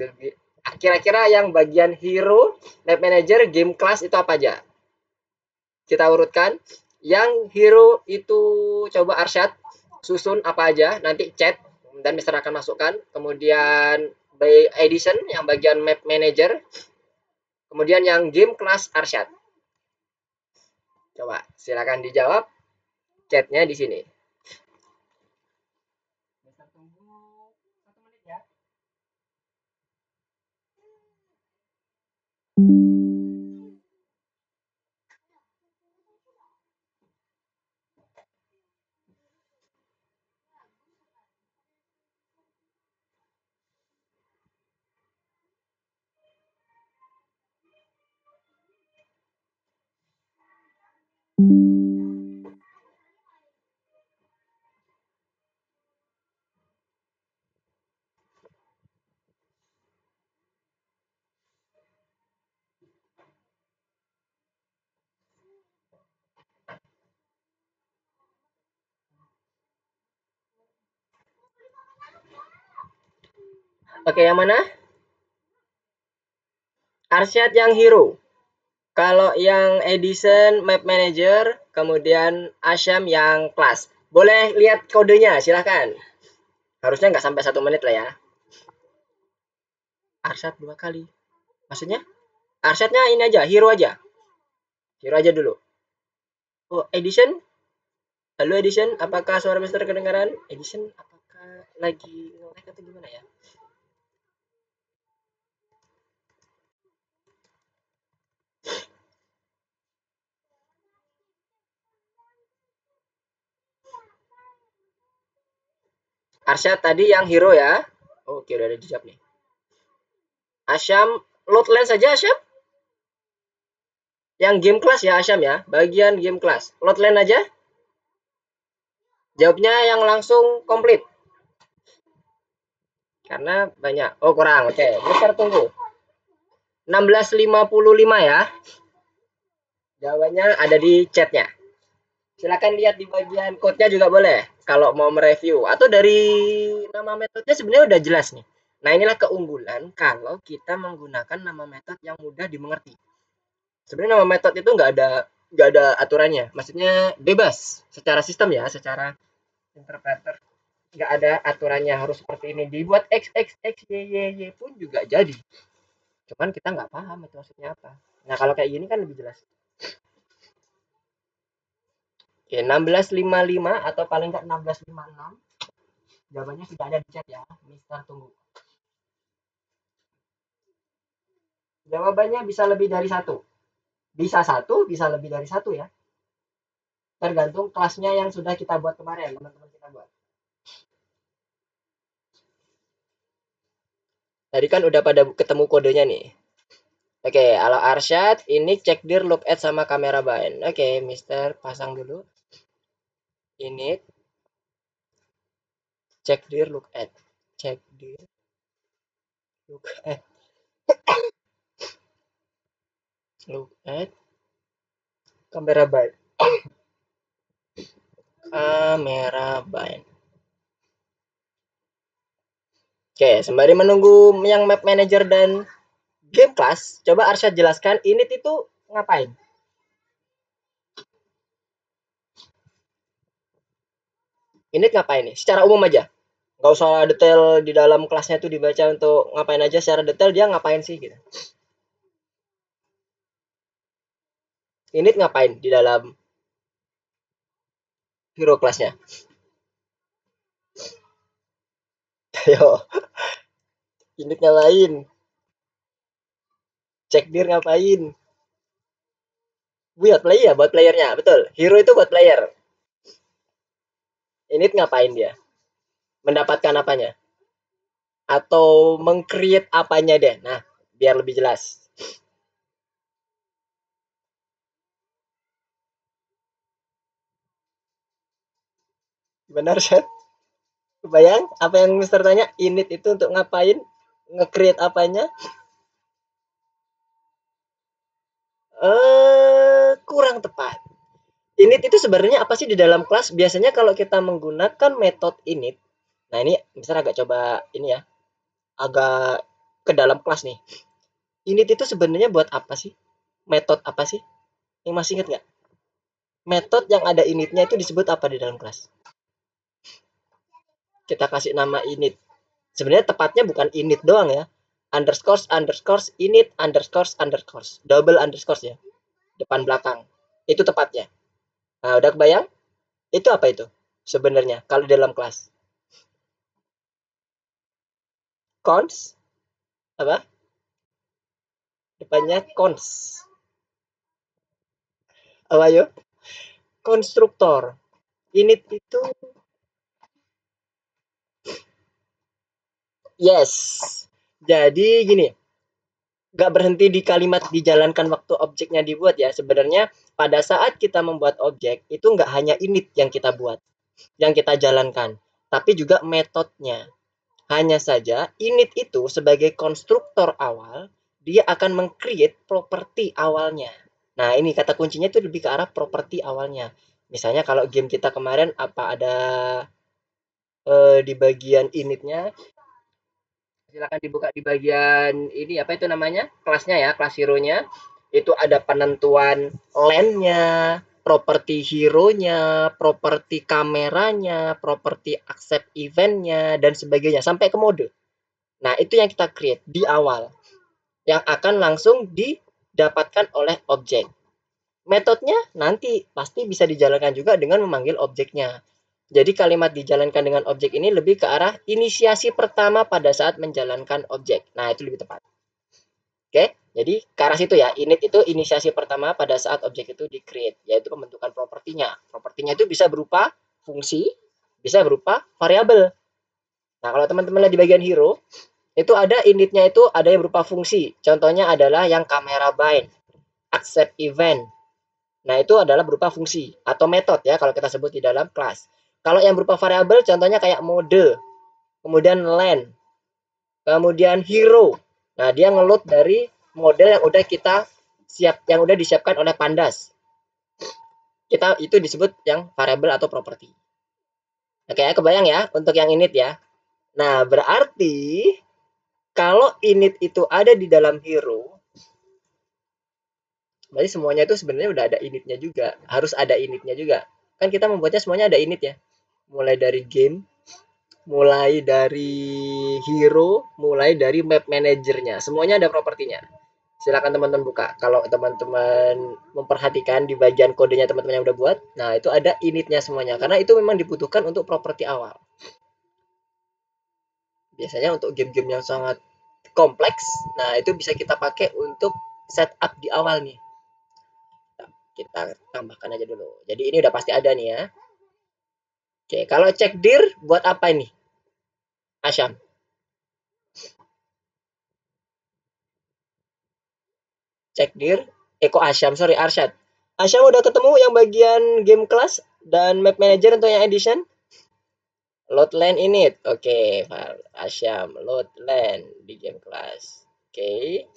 kira-kira yang bagian hero, map manager, game class itu apa aja? Kita urutkan. Yang hero itu coba Arsyad susun apa aja, nanti chat dan Mister akan masukkan. Kemudian by edition yang bagian map manager. Kemudian yang game class Arsyad. Coba silakan dijawab. chatnya di sini. Tunggu 1 menit ya. Oke, yang mana? Arsyad yang hero. Kalau yang Edison Map Manager, kemudian Asyam yang kelas. Boleh lihat kodenya, silahkan. Harusnya nggak sampai 1 menit lah ya. Arsyad 2 kali. Maksudnya? Arsyadnya ini aja, hero aja. Hero aja dulu. Oh, Edison? Halo Edison, apakah suara Mister kedengaran? Edison, apakah lagi nge-lag atau gimana ya? Arsyad tadi yang hero ya. Oke, udah ada dijawab nih. Asyam, load lens saja Asyam? Yang game class ya Asyam ya, bagian game class. Load lens aja? Jawabnya yang langsung komplit. Karena banyak. Oh, kurang. Oke, Mister tunggu. 16.55 ya. Jawabannya ada di chatnya. Silakan lihat di bagian code-nya juga boleh kalau mau mereview, atau dari nama metodenya sebenarnya udah jelas nih. Nah, inilah keunggulan kalau kita menggunakan nama metode yang mudah dimengerti. Sebenarnya nama metode itu nggak ada aturannya, maksudnya bebas secara sistem ya, secara interpreter nggak ada aturannya harus seperti ini, dibuat x x x y y y pun juga jadi, cuman kita nggak paham itu maksudnya apa. Nah, kalau kayak gini kan lebih jelas. Oke, 16.55 atau paling nggak 16.56. Jawabannya sudah ada di chat ya, Mister tunggu. Jawabannya bisa lebih dari satu. Bisa satu, bisa lebih dari satu ya. Tergantung kelasnya yang sudah kita buat kemarin, teman-teman kita buat. Tadi kan udah pada ketemu kodenya nih. Oke, kalau Arsyad, ini cek dir look at sama kamera bind. Oke, Mister pasang dulu. Ini cek dir look at. Cek dir look at. Look at kamera bind. Kamera bind. Oke, sembari menunggu yang map manager dan game class, coba Arsyad jelaskan init itu ngapain? Init ngapain nih? Secara umum aja. Nggak usah detail di dalam kelasnya itu dibaca untuk ngapain aja, secara detail dia ngapain sih gitu. Init ngapain di dalam hero kelasnya? Ayo, init ngapain? Cek dir ngapain? Buat player, buat playernya, betul. Hero itu buat player. Init ngapain dia? Mendapatkan apanya? Atau meng-create apanya deh? Nah, biar lebih jelas. Benar, Seth? Kebayang apa yang Mister tanya? Init itu untuk ngapain? Nge-create apanya? Kurang tepat. Init itu sebenarnya apa sih di dalam kelas? Biasanya kalau kita menggunakan metode init, nah ini Mister agak coba ini ya, agak ke dalam kelas nih. Init itu sebenarnya buat apa sih? Metode apa sih? Yang masih ingat nggak? Metode yang ada initnya itu disebut apa di dalam kelas? Kita kasih nama init. Sebenarnya tepatnya bukan init doang ya. Underscore, underscore, init, underscore, underscore. Double underscore ya. Depan belakang. Itu tepatnya. Nah, udah kebayang? Itu apa itu sebenarnya kalau dalam kelas? Cons apa? Depannya cons. Apa yo? Konstruktor. Init itu yes. Jadi gini, nggak berhenti di kalimat dijalankan waktu objeknya dibuat ya. Sebenarnya pada saat kita membuat objek itu nggak hanya init yang kita buat, yang kita jalankan, tapi juga metodenya. Hanya saja init itu sebagai konstruktor awal, dia akan meng-create properti awalnya. Nah, ini kata kuncinya itu lebih ke arah properti awalnya. Misalnya kalau game kita kemarin apa ada di bagian initnya, silakan dibuka di bagian ini apa itu namanya? Kelasnya ya, kelas hero-nya. Itu ada penentuan land-nya, properti hero-nya, properti kameranya, properti accept event-nya dan sebagainya sampai ke mode. Nah, itu yang kita create di awal yang akan langsung didapatkan oleh objek. Metodenya nanti pasti bisa dijalankan juga dengan memanggil objeknya. Jadi kalimat dijalankan dengan objek ini lebih ke arah inisiasi pertama pada saat menjalankan objek. Nah, itu lebih tepat. Oke, jadi ke arah situ ya. Init itu inisiasi pertama pada saat objek itu di-create, yaitu pembentukan propertinya. Propertinya itu bisa berupa fungsi, bisa berupa variabel. Nah, kalau teman-teman lihat di bagian hero, itu ada initnya itu ada yang berupa fungsi. Contohnya adalah yang kamera bind, accept event. Nah, itu adalah berupa fungsi atau metode ya kalau kita sebut di dalam kelas. Kalau yang berupa variabel contohnya kayak mode, kemudian land, kemudian hero. Nah, dia ngeload dari model yang udah kita yang udah disiapkan oleh Pandas. Kita itu disebut yang variabel atau properti. Oke, kebayang ya untuk yang init ya. Nah, berarti kalau init itu ada di dalam hero, berarti semuanya itu sebenarnya udah ada initnya juga. Harus ada initnya juga. Kan kita membuatnya semuanya ada init ya. Mulai dari game, mulai dari hero, mulai dari map manajernya. Semuanya ada propertinya. Silakan teman-teman buka. Kalau teman-teman memperhatikan di bagian kodenya teman-teman yang udah buat, nah itu ada initnya semuanya. Karena itu memang dibutuhkan untuk properti awal. Biasanya untuk game-game yang sangat kompleks, nah itu bisa kita pakai untuk setup di awal nih. Kita tambahkan aja dulu. Jadi ini udah pasti ada nih ya. Oke, kalau cek dir buat apa ini? Asyam. Cek dir. Eko Asyam, sorry Arsyad. Asyam udah ketemu yang bagian game kelas dan map manager untuk yang edition? Load land init. Oke, Asyam load land di game kelas. Oke,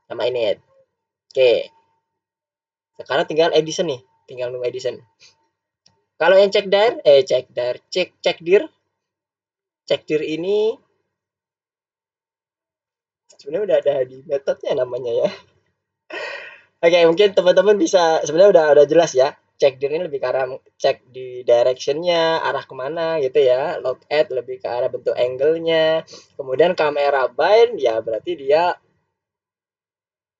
sama init. Oke. Sekarang tinggal edition nih, tinggal nunggu edition. Kalau yang cek dir ini sebenarnya udah ada di metodenya namanya ya. Oke, mungkin teman-teman bisa sebenarnya udah jelas ya. Cek dir ini lebih ke arah cek di directionnya, arah kemana gitu ya. Log add lebih ke arah bentuk angle-nya. Kemudian kamera bind ya berarti dia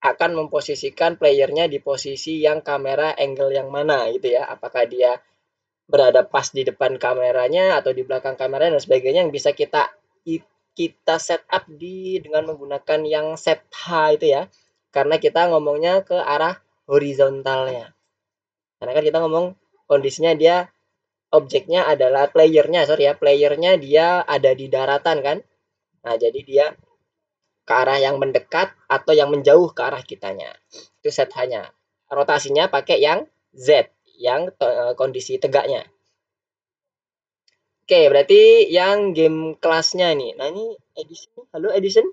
akan memposisikan playernya di posisi yang kamera angle yang mana gitu ya. Apakah dia berada pas di depan kameranya atau di belakang kameranya dan sebagainya yang bisa kita setup dengan menggunakan yang set H itu ya. Karena kita ngomongnya ke arah horizontalnya. Karena kan kita ngomong kondisinya dia objeknya adalah playernya dia ada di daratan kan. Nah, jadi dia ke arah yang mendekat atau yang menjauh ke arah kitanya. Itu set hanya. Rotasinya pakai yang Z, yang kondisi tegaknya. Oke, berarti yang game kelasnya nih. Nah, ini Edison. Halo Edison.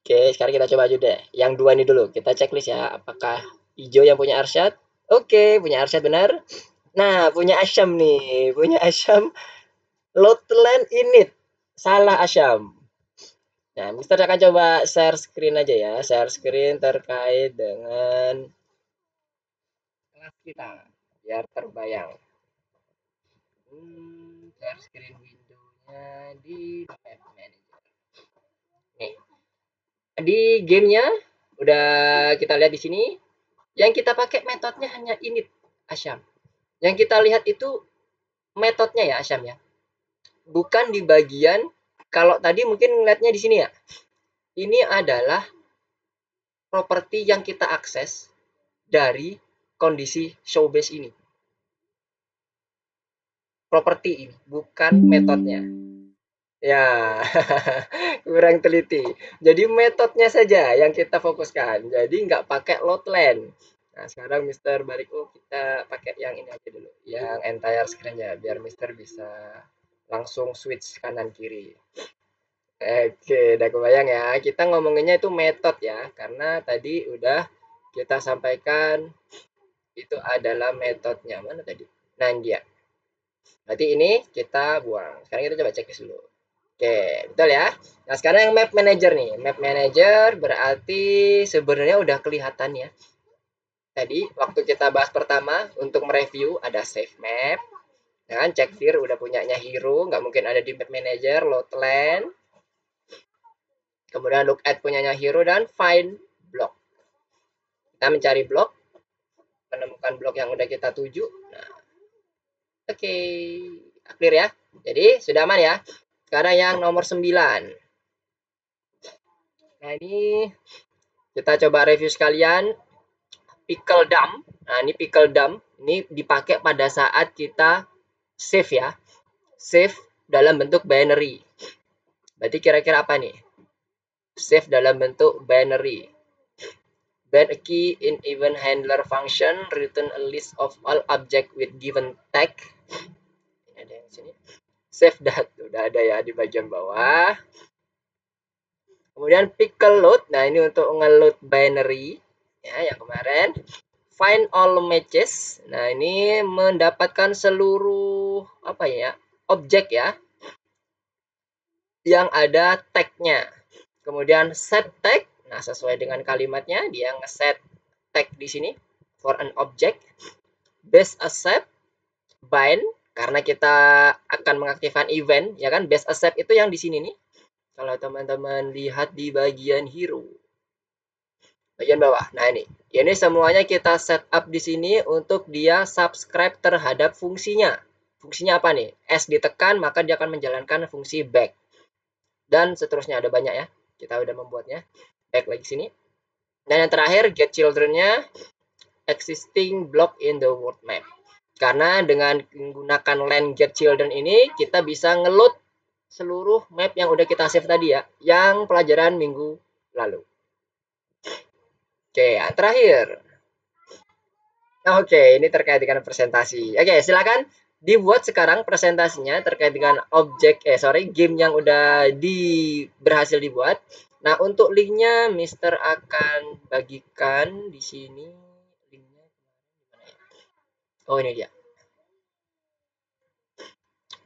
Oke, sekarang kita coba aja deh. Yang dua ini dulu. Kita checklist ya. Apakah hijau yang punya Arsyad? Oke, punya Arsyad benar. Nah, punya Asyam nih. Punya Asyam. Loadland init. Salah Asyam. Nah, Mister akan coba share screen aja ya. Share screen terkait dengan kelas kita. Biar terbayang. Share screen window-nya di Map Manager. Nih, di gamenya udah kita lihat di sini. Yang kita pakai metodenya hanya init, Asyam. Yang kita lihat itu metodenya ya, Asyam ya. Bukan di bagian, kalau tadi mungkin ngeliatnya di sini ya. Ini adalah properti yang kita akses dari kondisi show base ini. Properti ini, bukan metodenya. Ya, kurang teliti. Jadi metodenya saja yang kita fokuskan. Jadi nggak pakai loadland. Nah, sekarang Mister balik, kita pakai yang ini aja dulu, yang entire screen-nya, biar Mister bisa langsung switch kanan kiri. Oke, udah kebayang ya. Kita ngomonginnya itu metode ya, karena tadi udah kita sampaikan itu adalah metodenya. Mana tadi? Nah, ini dia. Berarti ini kita buang. Sekarang kita coba checklist dulu. Oke, betul ya. Nah, sekarang yang map manager nih. Map manager berarti sebenarnya udah kelihatan ya. Tadi waktu kita bahas pertama untuk mereview ada save map. Ya kan, check dir udah punyanya hero, nggak mungkin ada di map manager, loadland. Kemudian look at punyanya hero dan find block. Kita mencari blok, menemukan blok yang udah kita tuju. Nah, oke, clear ya. Jadi sudah aman ya. Sekarang yang nomor 9. Nah, ini kita coba review sekalian. Pickle dump. Nah, ini pickle dump. Ini dipakai pada saat kita save ya. Save dalam bentuk binary. Berarti kira-kira apa nih? Save dalam bentuk binary. Bind a key in event handler function, return a list of all object with given tag. Ini ada yang sini. Save that, udah ada ya di bagian bawah. Kemudian pickle load, nah ini untuk ngeload binary ya, yang kemarin. Find all matches, nah ini mendapatkan seluruh apa ya, objek ya, yang ada tagnya. Kemudian set tag, nah sesuai dengan kalimatnya dia ngeset tag di sini for an object. Base accept, bind, karena kita akan mengaktifkan event ya kan. Base accept itu yang di sini nih. Kalau teman-teman lihat di bagian hero, bagian bawah. Nah, ini semuanya kita setup di sini untuk dia subscribe terhadap fungsinya. Fungsinya apa nih? S ditekan maka dia akan menjalankan fungsi back. Dan seterusnya ada banyak ya. Kita udah membuatnya. Back lagi sini. Dan yang terakhir get children-nya existing block in the world map. Karena dengan menggunakan len get children ini kita bisa ngeload seluruh map yang udah kita save tadi ya, yang pelajaran minggu lalu. Oke, yang terakhir. Oke, ini terkait dengan presentasi. Oke, silakan dibuat sekarang presentasinya terkait dengan game yang udah berhasil dibuat. Nah, untuk linknya Mister akan bagikan di sini. Linknya gimana ya? Oh, ini dia.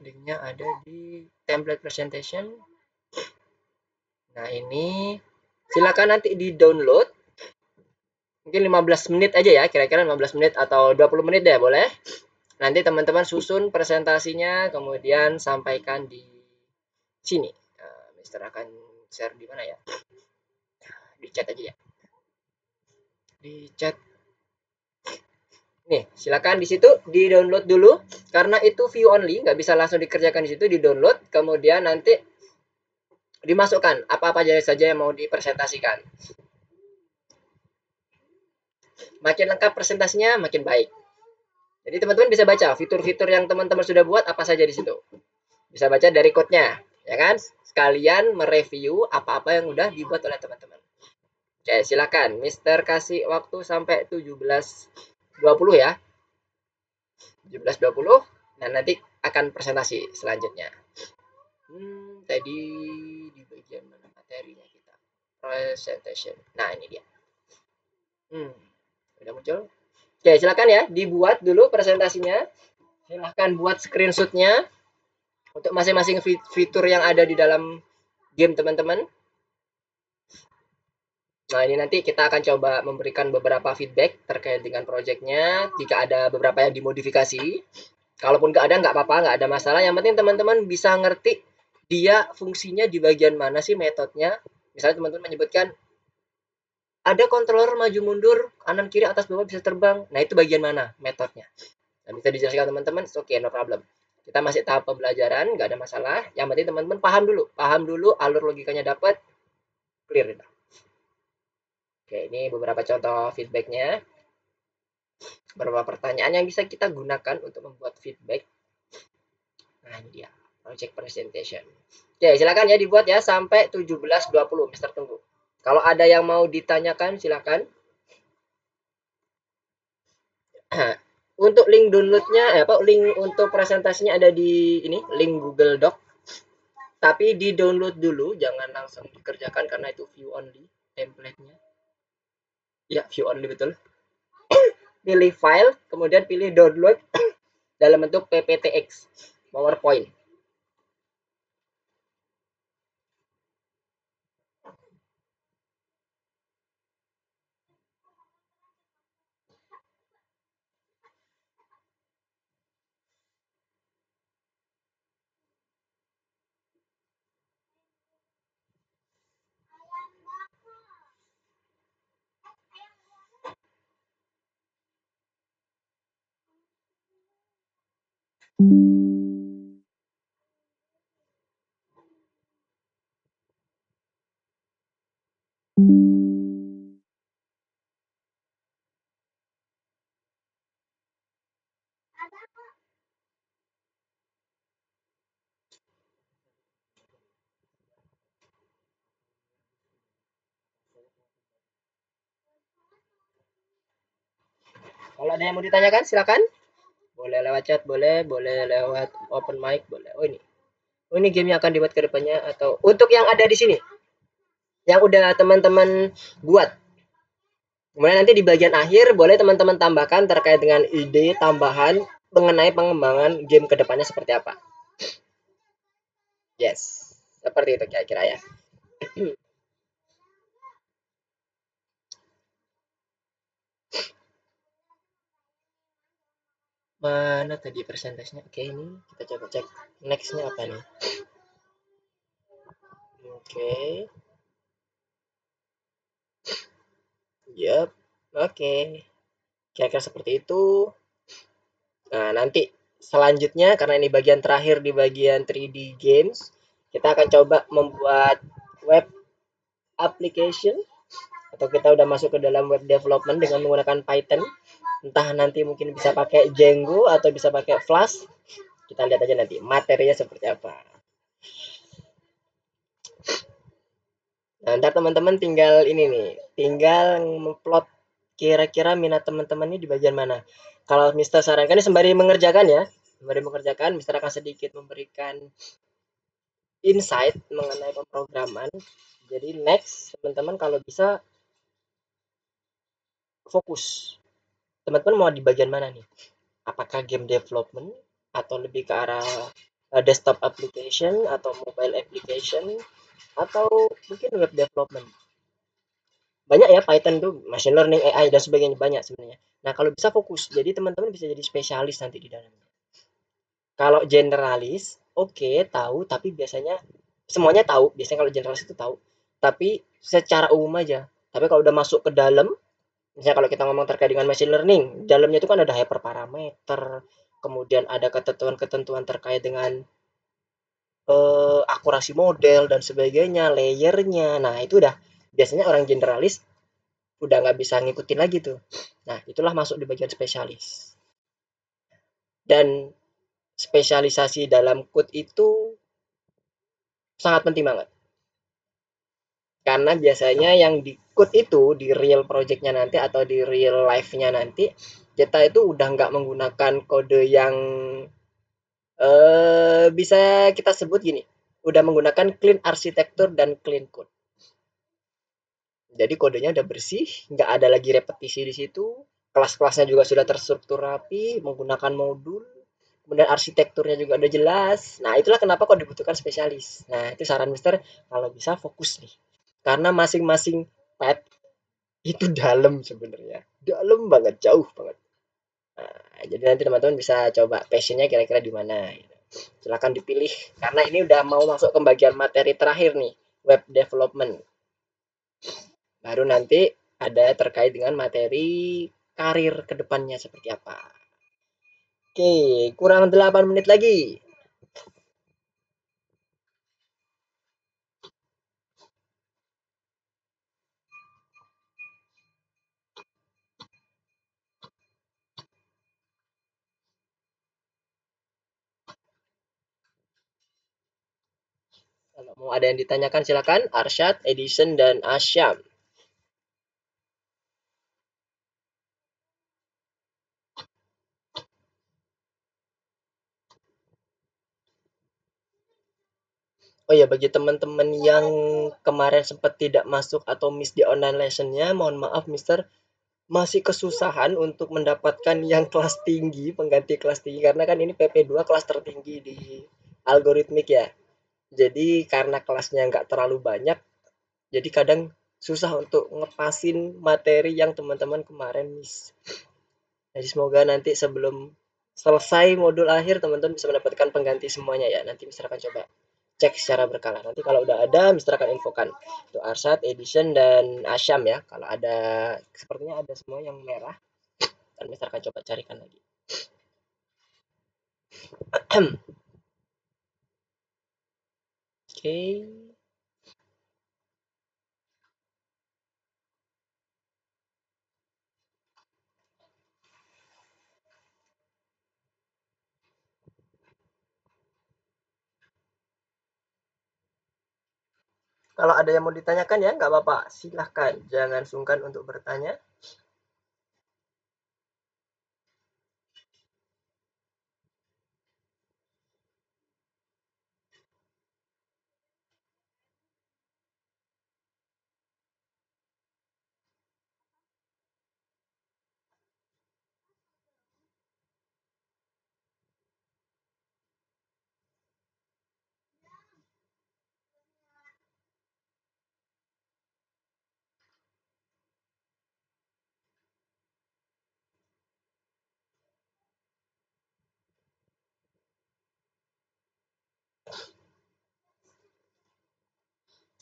Linknya ada di template presentation. Nah, ini silakan nanti di download. Mungkin 15 menit aja ya, kira-kira 15 menit atau 20 menit deh, boleh. Nanti teman-teman susun presentasinya, kemudian sampaikan di sini. Mister akan share di mana ya? Di chat aja ya. Di chat. Nih, silakan di situ di-download dulu, karena itu view only, nggak bisa langsung dikerjakan di situ, di-download, kemudian nanti dimasukkan apa-apa saja yang mau dipresentasikan. Makin lengkap presentasinya, makin baik. Jadi teman-teman bisa baca fitur-fitur yang teman-teman sudah buat apa saja di situ. Bisa baca dari code-nya, ya kan? Sekalian mereview apa-apa yang udah dibuat oleh teman-teman. Oke, silakan. Mister kasih waktu sampai 17.20 ya. 17.20. Nah, nanti akan presentasi selanjutnya. Tadi di bagian mana materinya kita? Presentation. Nah, ini dia. Udah muncul? Oke, silakan ya. Dibuat dulu presentasinya. Silahkan buat screenshot-nya untuk masing-masing fitur yang ada di dalam game teman-teman. Nah, ini nanti kita akan coba memberikan beberapa feedback terkait dengan projectnya. Jika ada beberapa yang dimodifikasi, kalaupun nggak ada, nggak apa-apa, nggak ada masalah. Yang penting teman-teman bisa ngerti dia fungsinya di bagian mana sih metodenya. Misalnya teman-teman menyebutkan ada controller maju mundur, kanan kiri atas bawah bisa terbang. Nah, itu bagian mana metodenya? Nah, bisa dijelaskan teman-teman. Oke, no problem. Kita masih tahap pembelajaran, nggak ada masalah. Yang penting teman-teman paham dulu alur logikanya dapat, clear. Oke, ini beberapa contoh feedbacknya. Beberapa pertanyaan yang bisa kita gunakan untuk membuat feedback. Nah, ini dia, project presentation. Oke, silakan ya dibuat ya sampai 17.20, Mister tunggu. Kalau ada yang mau ditanyakan, silakan. Untuk link downloadnya, link untuk presentasinya ada di ini, link Google Doc. Tapi di download dulu, jangan langsung dikerjakan karena itu view only template-nya. Ya, view only betul. Pilih file, kemudian pilih download dalam bentuk PPTX, PowerPoint. Kalau ada yang mau ditanyakan, silakan. Boleh lewat chat, boleh lewat open mic, boleh. Oh ini game yang akan dibuat ke depannya atau untuk yang ada di sini, yang udah teman-teman buat. Kemudian nanti di bagian akhir boleh teman-teman tambahkan terkait dengan ide tambahan mengenai pengembangan game ke depannya seperti apa. Yes, seperti itu kira-kira ya. Mana tadi presentasinya? Oke, ini kita coba cek nextnya apa nih. Oke. Yep. Oke. Kira-kira seperti itu. Nah, nanti selanjutnya karena ini bagian terakhir di bagian 3D games, kita akan coba membuat web application atau kita udah masuk ke dalam web development dengan menggunakan Python. Entah nanti mungkin bisa pakai Django atau bisa pakai Flash. Kita lihat aja nanti materinya seperti apa. Nah, ntar teman-teman tinggal ini nih, tinggal memplot kira-kira minat teman-teman ini di bagian mana. Kalau Mister sarankan sembari mengerjakan ya, Mister akan sedikit memberikan insight mengenai pemrograman. Jadi next teman-teman kalau bisa fokus. Teman-teman mau di bagian mana nih? Apakah game development atau lebih ke arah desktop application atau mobile application atau mungkin web development? Banyak ya Python tuh, machine learning, AI dan sebagainya banyak sebenarnya. Nah, kalau bisa fokus. Jadi teman-teman bisa jadi spesialis nanti di dalamnya. Kalau generalis, oke, tahu, tapi biasanya semuanya tahu. Biasanya kalau generalis itu tahu, tapi secara umum aja. Tapi kalau udah masuk ke dalam, misalnya kalau kita ngomong terkait dengan machine learning, dalamnya itu kan ada hyperparameter, kemudian ada ketentuan-ketentuan terkait dengan akurasi model dan sebagainya, layernya. Nah, itu udah biasanya orang generalis udah nggak bisa ngikutin lagi tuh. Nah, itulah masuk di bagian spesialis. Dan spesialisasi dalam code itu sangat penting banget. Karena biasanya yang di code itu, di real project-nya nanti atau di real life-nya nanti, kita itu udah nggak menggunakan kode yang bisa kita sebut gini, udah menggunakan clean arsitektur dan clean code. Jadi kodenya udah bersih, nggak ada lagi repetisi di situ, kelas-kelasnya juga sudah terstruktur rapi, menggunakan modul, kemudian arsitekturnya juga udah jelas. Nah, itulah kenapa kok dibutuhkan spesialis. Nah, itu saran Mister kalau bisa fokus nih. Karena masing-masing path itu dalam sebenarnya. Dalam banget, jauh banget. Nah, jadi nanti teman-teman bisa coba passionnya kira-kira di mana. Silahkan dipilih. Karena ini udah mau masuk ke bagian materi terakhir nih, web development. Baru nanti ada terkait dengan materi karir kedepannya seperti apa. Oke, kurang 8 menit lagi. Kalau mau ada yang ditanyakan silakan, Arsyad, Edison, dan Asyam. Oh ya, bagi teman-teman yang kemarin sempat tidak masuk atau miss di online lessonnya, mohon maaf Mister, masih kesusahan untuk mendapatkan yang kelas tinggi, pengganti kelas tinggi, karena kan ini PP2 kelas tertinggi di algoritmik ya. Jadi karena kelasnya nggak terlalu banyak, jadi kadang susah untuk ngepasin materi yang teman-teman kemarin miss. Jadi semoga nanti sebelum selesai modul akhir teman-teman bisa mendapatkan pengganti semuanya ya. Nanti Mister akan coba cek secara berkala. Nanti kalau udah ada Mister akan infokan. Itu Arsad, Edison, dan Asyam ya. Kalau ada, sepertinya ada semua yang merah. Dan Mister akan coba carikan lagi. Oke. Kalau ada yang mau ditanyakan ya, nggak apa-apa. Silahkan, jangan sungkan untuk bertanya.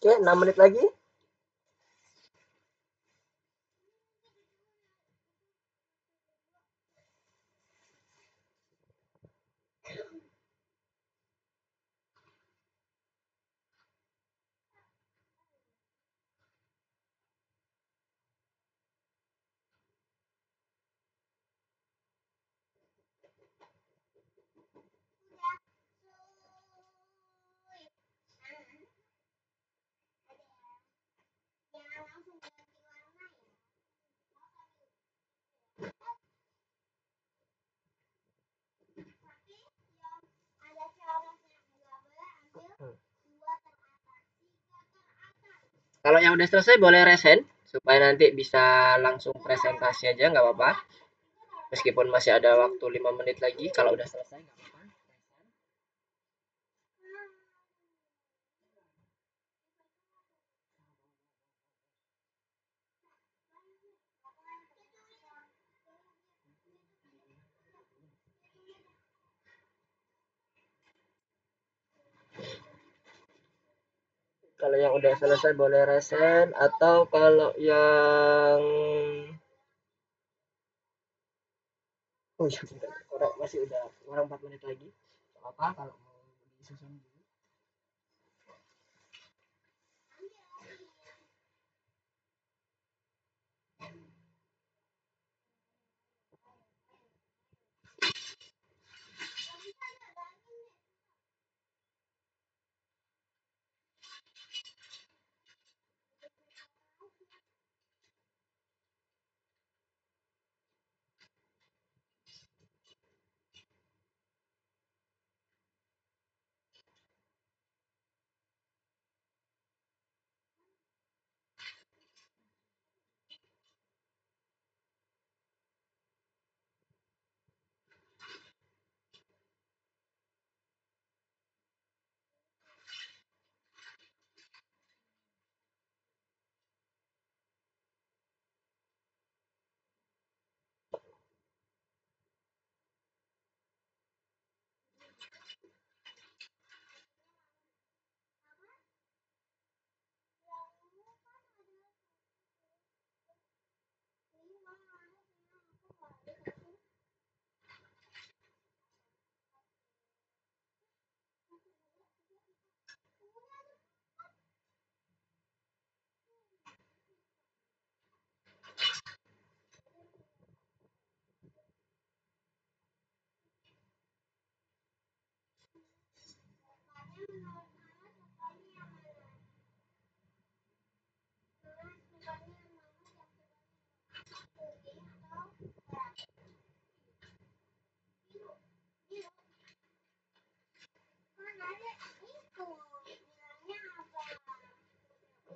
Oke, 6 menit lagi. Kalau yang udah selesai boleh resen supaya nanti bisa langsung presentasi aja nggak apa-apa. Meskipun masih ada waktu 5 menit lagi, kalau udah selesai nggak apa-apa. Kalau yang udah selesai boleh resen, atau kalau yang oh iya bentar, masih udah kurang 4 menit lagi. Nggak apa kalau mau disusun dulu.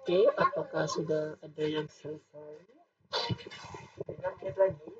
Oke, apakah sudah ada yang selesai? 3 menit lagi.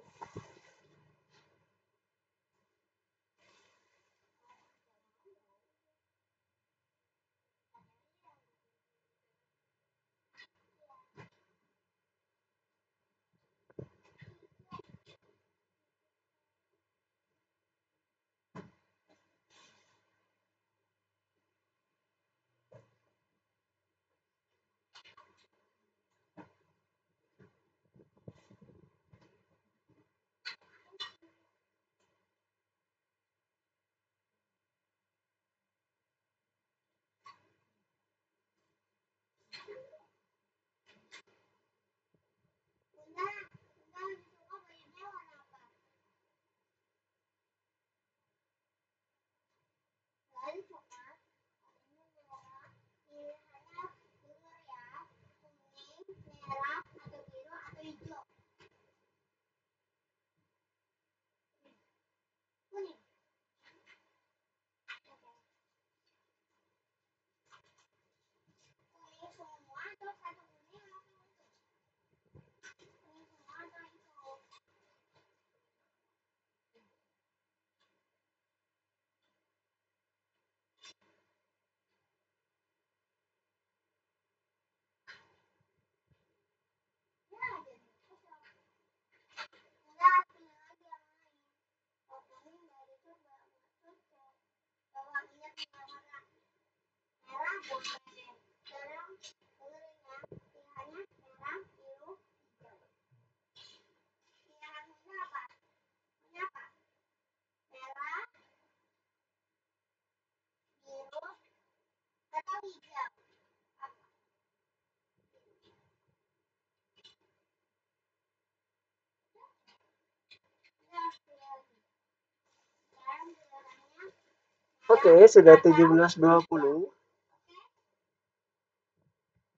Oke, sudah 17.20.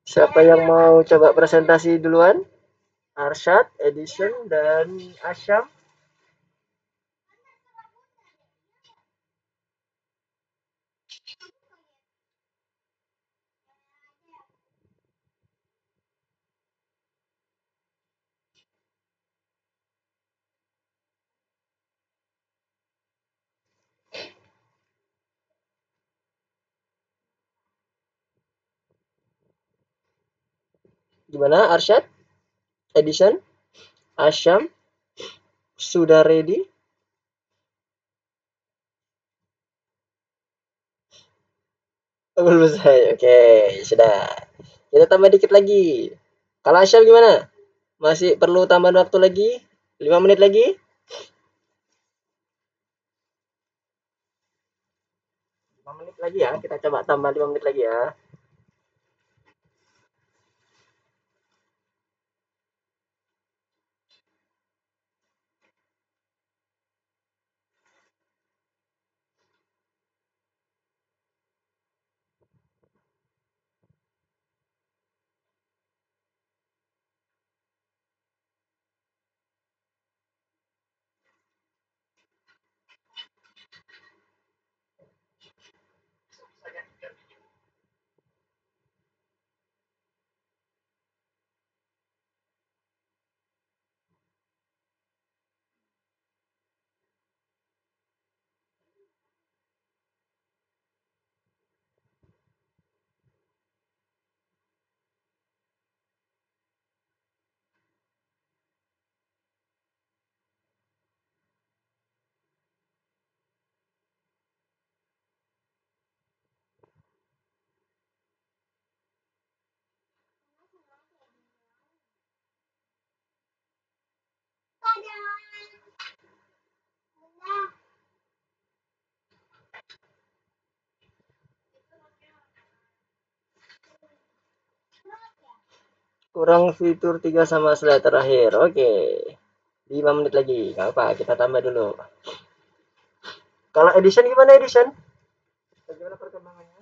Siapa yang mau coba presentasi duluan? Arsyad, Edison, dan Asyam. Gimana Arsyad? Edison? Asyam? Sudah ready? Belum selesai. Oke, sudah. Kita tambah dikit lagi. Kalau Asyam gimana? Masih perlu tambahan waktu lagi? 5 menit lagi? 5 menit lagi ya. Kita coba tambah 5 menit lagi ya. Kurang fitur 3 sama slide terakhir. Oke. 5 menit lagi. Gak apa, kita tambah dulu. Kalau Edison gimana Edison? Bagaimana perkembangannya?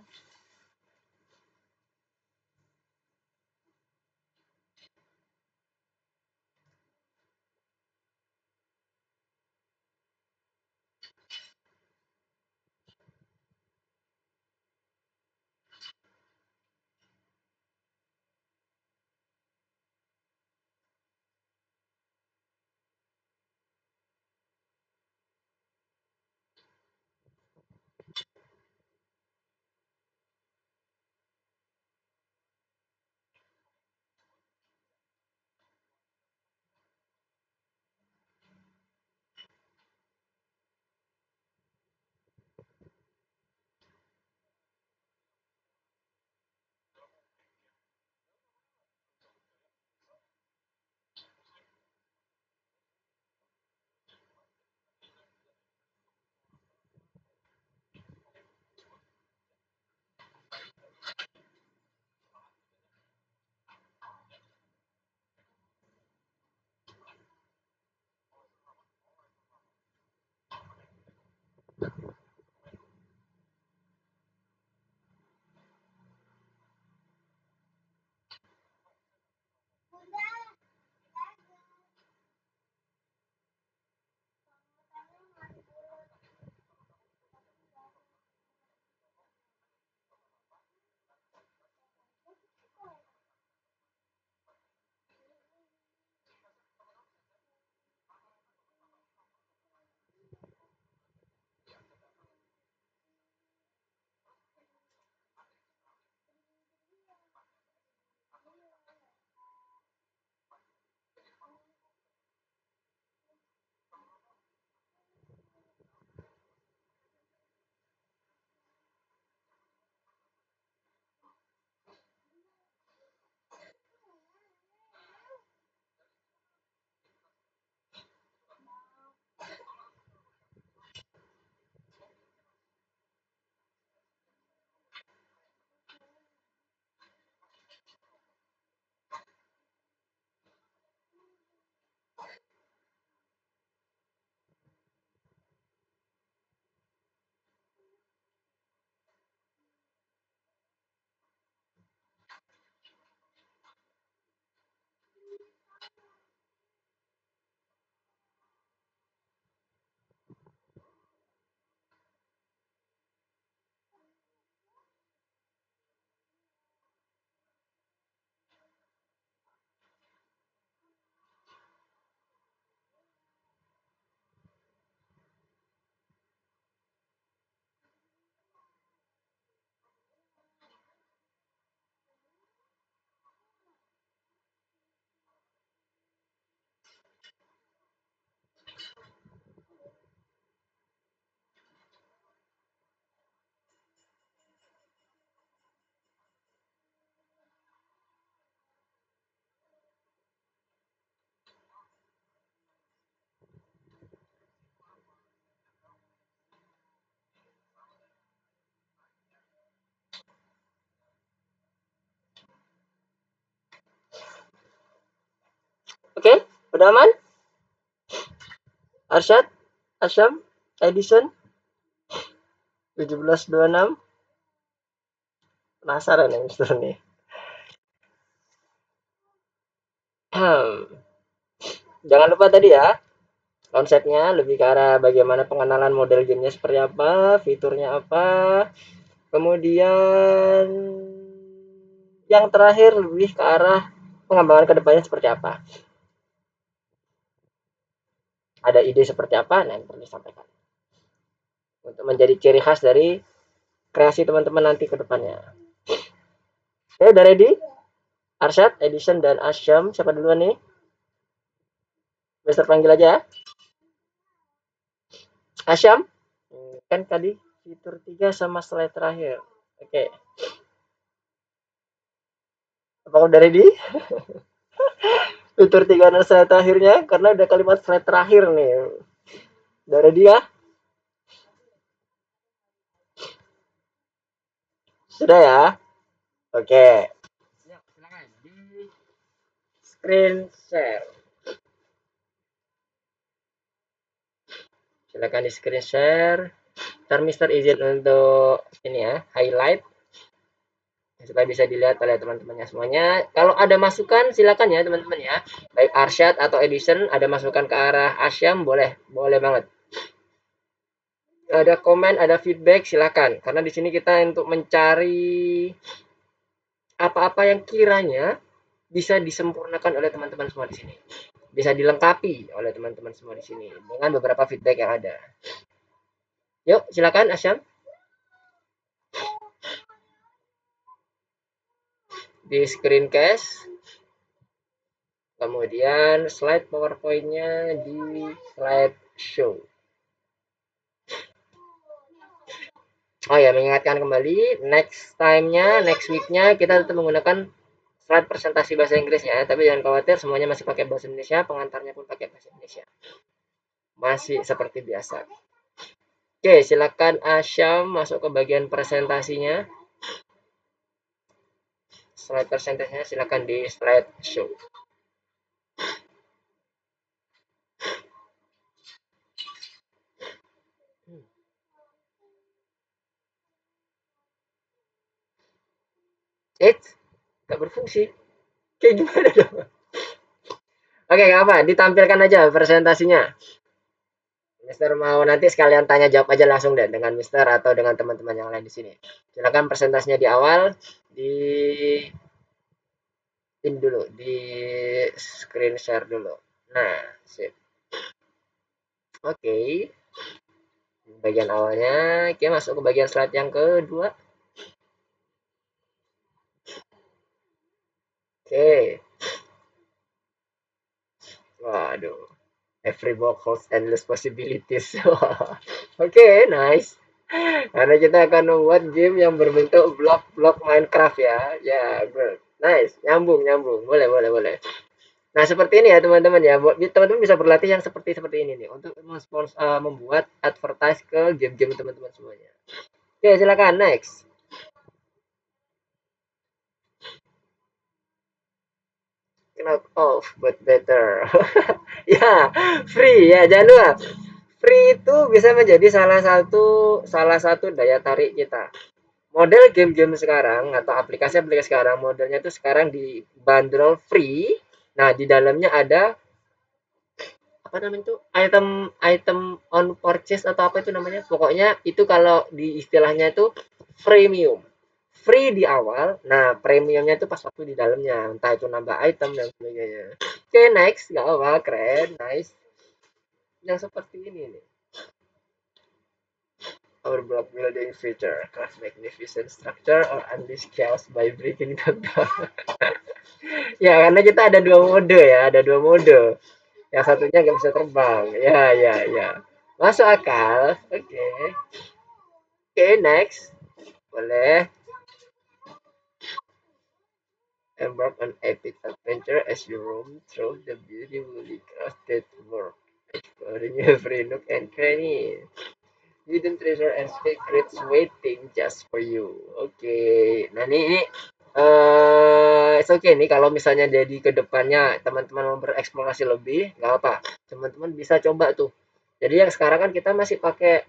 Udah aman? Arsyad, Asyam, Edison, 1726. Penasaran ya Mister nih. Jangan lupa tadi ya, konsepnya lebih ke arah bagaimana pengenalan model gamenya seperti apa, fiturnya apa, kemudian yang terakhir lebih ke arah pengembangan kedepannya seperti apa. Ada ide seperti apa? Nah, yang perlu disampaikan untuk menjadi ciri khas dari kreasi teman-teman nanti ke depannya. Oke, udah ready? Arsyad, Edison, dan Asyam, siapa duluan nih? Mister panggil aja. Asyam, kan tadi fitur 3 sama slide terakhir. Oke. Apakah udah ready? Fitur 3 dan slide terakhirnya, karena udah kalimat slide terakhir nih. Udah ready ya? Sudah ya? Oke. Silakan di screen share. Silakan di screen share. Ntar Mister izin untuk ini ya, highlight supaya bisa dilihat oleh teman-temannya semuanya. Kalau ada masukan silakan ya teman-teman ya. Baik Arsyad atau Edison ada masukan ke arah Asyam boleh banget. Ada komen, ada feedback silakan. Karena di sini kita untuk mencari apa-apa yang kiranya bisa disempurnakan oleh teman-teman semua di sini. Bisa dilengkapi oleh teman-teman semua di sini dengan beberapa feedback yang ada. Yuk, silakan Asyam. Di screencast. Kemudian slide PowerPoint-nya di slideshow. Oh ya, mengingatkan kembali, next time-nya, next week-nya kita tetap menggunakan slide presentasi bahasa Inggris ya. Tapi jangan khawatir, semuanya masih pakai bahasa Indonesia, pengantarnya pun pakai bahasa Indonesia. Masih seperti biasa. Oke, silakan Asyam masuk ke bagian presentasinya. Slide presentasinya silakan di slideshow. Gak berfungsi. Kayak gimana dong? Oke, gak apa, ditampilkan aja presentasinya. Mister mau nanti sekalian tanya jawab aja langsung deh dengan Mister atau dengan teman-teman yang lain di sini. Silakan presentasinya di awal di ini dulu, di screen share dulu. Nah, sip. Oke. Bagian awalnya, kita masuk ke bagian slide yang kedua. Oke. Waduh. Every box holds endless possibilities. Oke, nice. Karena kita akan membuat game yang berbentuk blok-blok Minecraft ya. Ya, good. Nice. Nyambung. Boleh. Nah, seperti ini ya teman-teman ya. Teman-teman bisa berlatih yang seperti ini nih untuk membuat advertise ke game-game teman-teman semuanya. Oke, silakan next. Knock off but better. Ya, free ya, jangan lupa. Free itu bisa menjadi salah satu daya tarik kita. Model game-game sekarang atau aplikasi-aplikasi sekarang modelnya itu sekarang dibanderol free. Nah, di dalamnya ada apa namanya itu item on purchase atau apa itu namanya, pokoknya itu kalau di istilahnya itu freemium, free di awal, nah premiumnya itu pas waktu di dalamnya, entah itu nambah item dan sebagainya. Oke, next, nggak apa, keren, nice. Yang seperti ini nih, our block building feature, craft magnificent structure or unleash chaos by breaking them down. Ya, karena kita ada dua mode. Yang satunya nggak bisa terbang. Ya. Masuk akal. Oke, next. Boleh. Embark on epic adventure as you roam through the beautifully crafted world, exploring every nook and cranny. Hidden treasure and secrets waiting just for you. Oke. Nah, ini It's okay nih kalau misalnya jadi ke depannya teman-teman mau bereksplorasi lebih, nggak apa. Teman-teman bisa coba tuh. Jadi yang sekarang kan kita masih pakai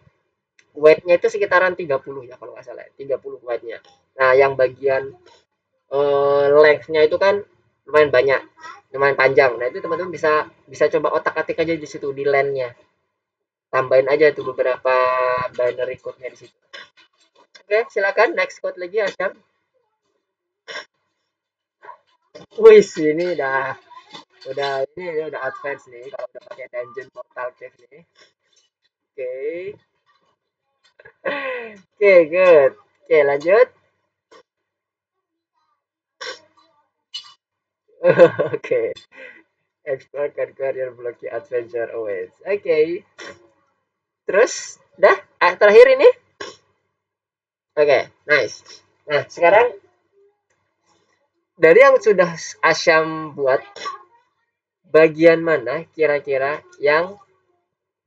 weight-nya itu sekitaran 30 ya kalau nggak salah, 30 weight-nya. Nah, yang bagian length-nya itu kan lumayan banyak, lumayan panjang. Nah, itu teman-teman bisa bisa coba otak-atik aja di situ di length-nya. Tambahin aja tuh beberapa binary code-nya di situ. Oke, silakan next code lagi Asyam. Wih, ini udah advance nih kalau udah pakai dungeon portal cave nih. Oke. Oke, good. Oke, lanjut. Oke. Explore career blocky adventure awaits. Oke. Terus, dah? Terakhir ini? Oke, nice. Nah, sekarang dari yang sudah Asyam buat, bagian mana kira-kira yang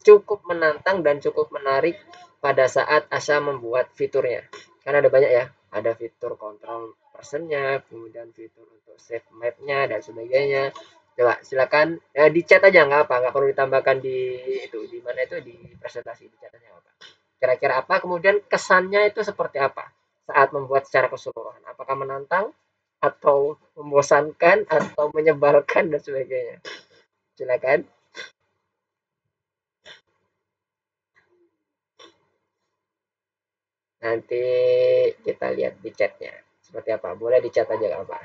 cukup menantang dan cukup menarik pada saat Asyam membuat fiturnya? Karena ada banyak ya, ada fitur control personnya, kemudian fitur untuk save map-nya dan sebagainya. Coba silakan di chat aja nggak apa, nggak perlu ditambahkan di itu di mana itu di presentasi di chat aja nggak apa. Kira-kira apa, kemudian kesannya itu seperti apa saat membuat secara keseluruhan? Apakah menantang atau membosankan atau menyebalkan dan sebagainya? Silakan. Nanti kita lihat di chatnya seperti apa. Boleh di chat aja nggak apa.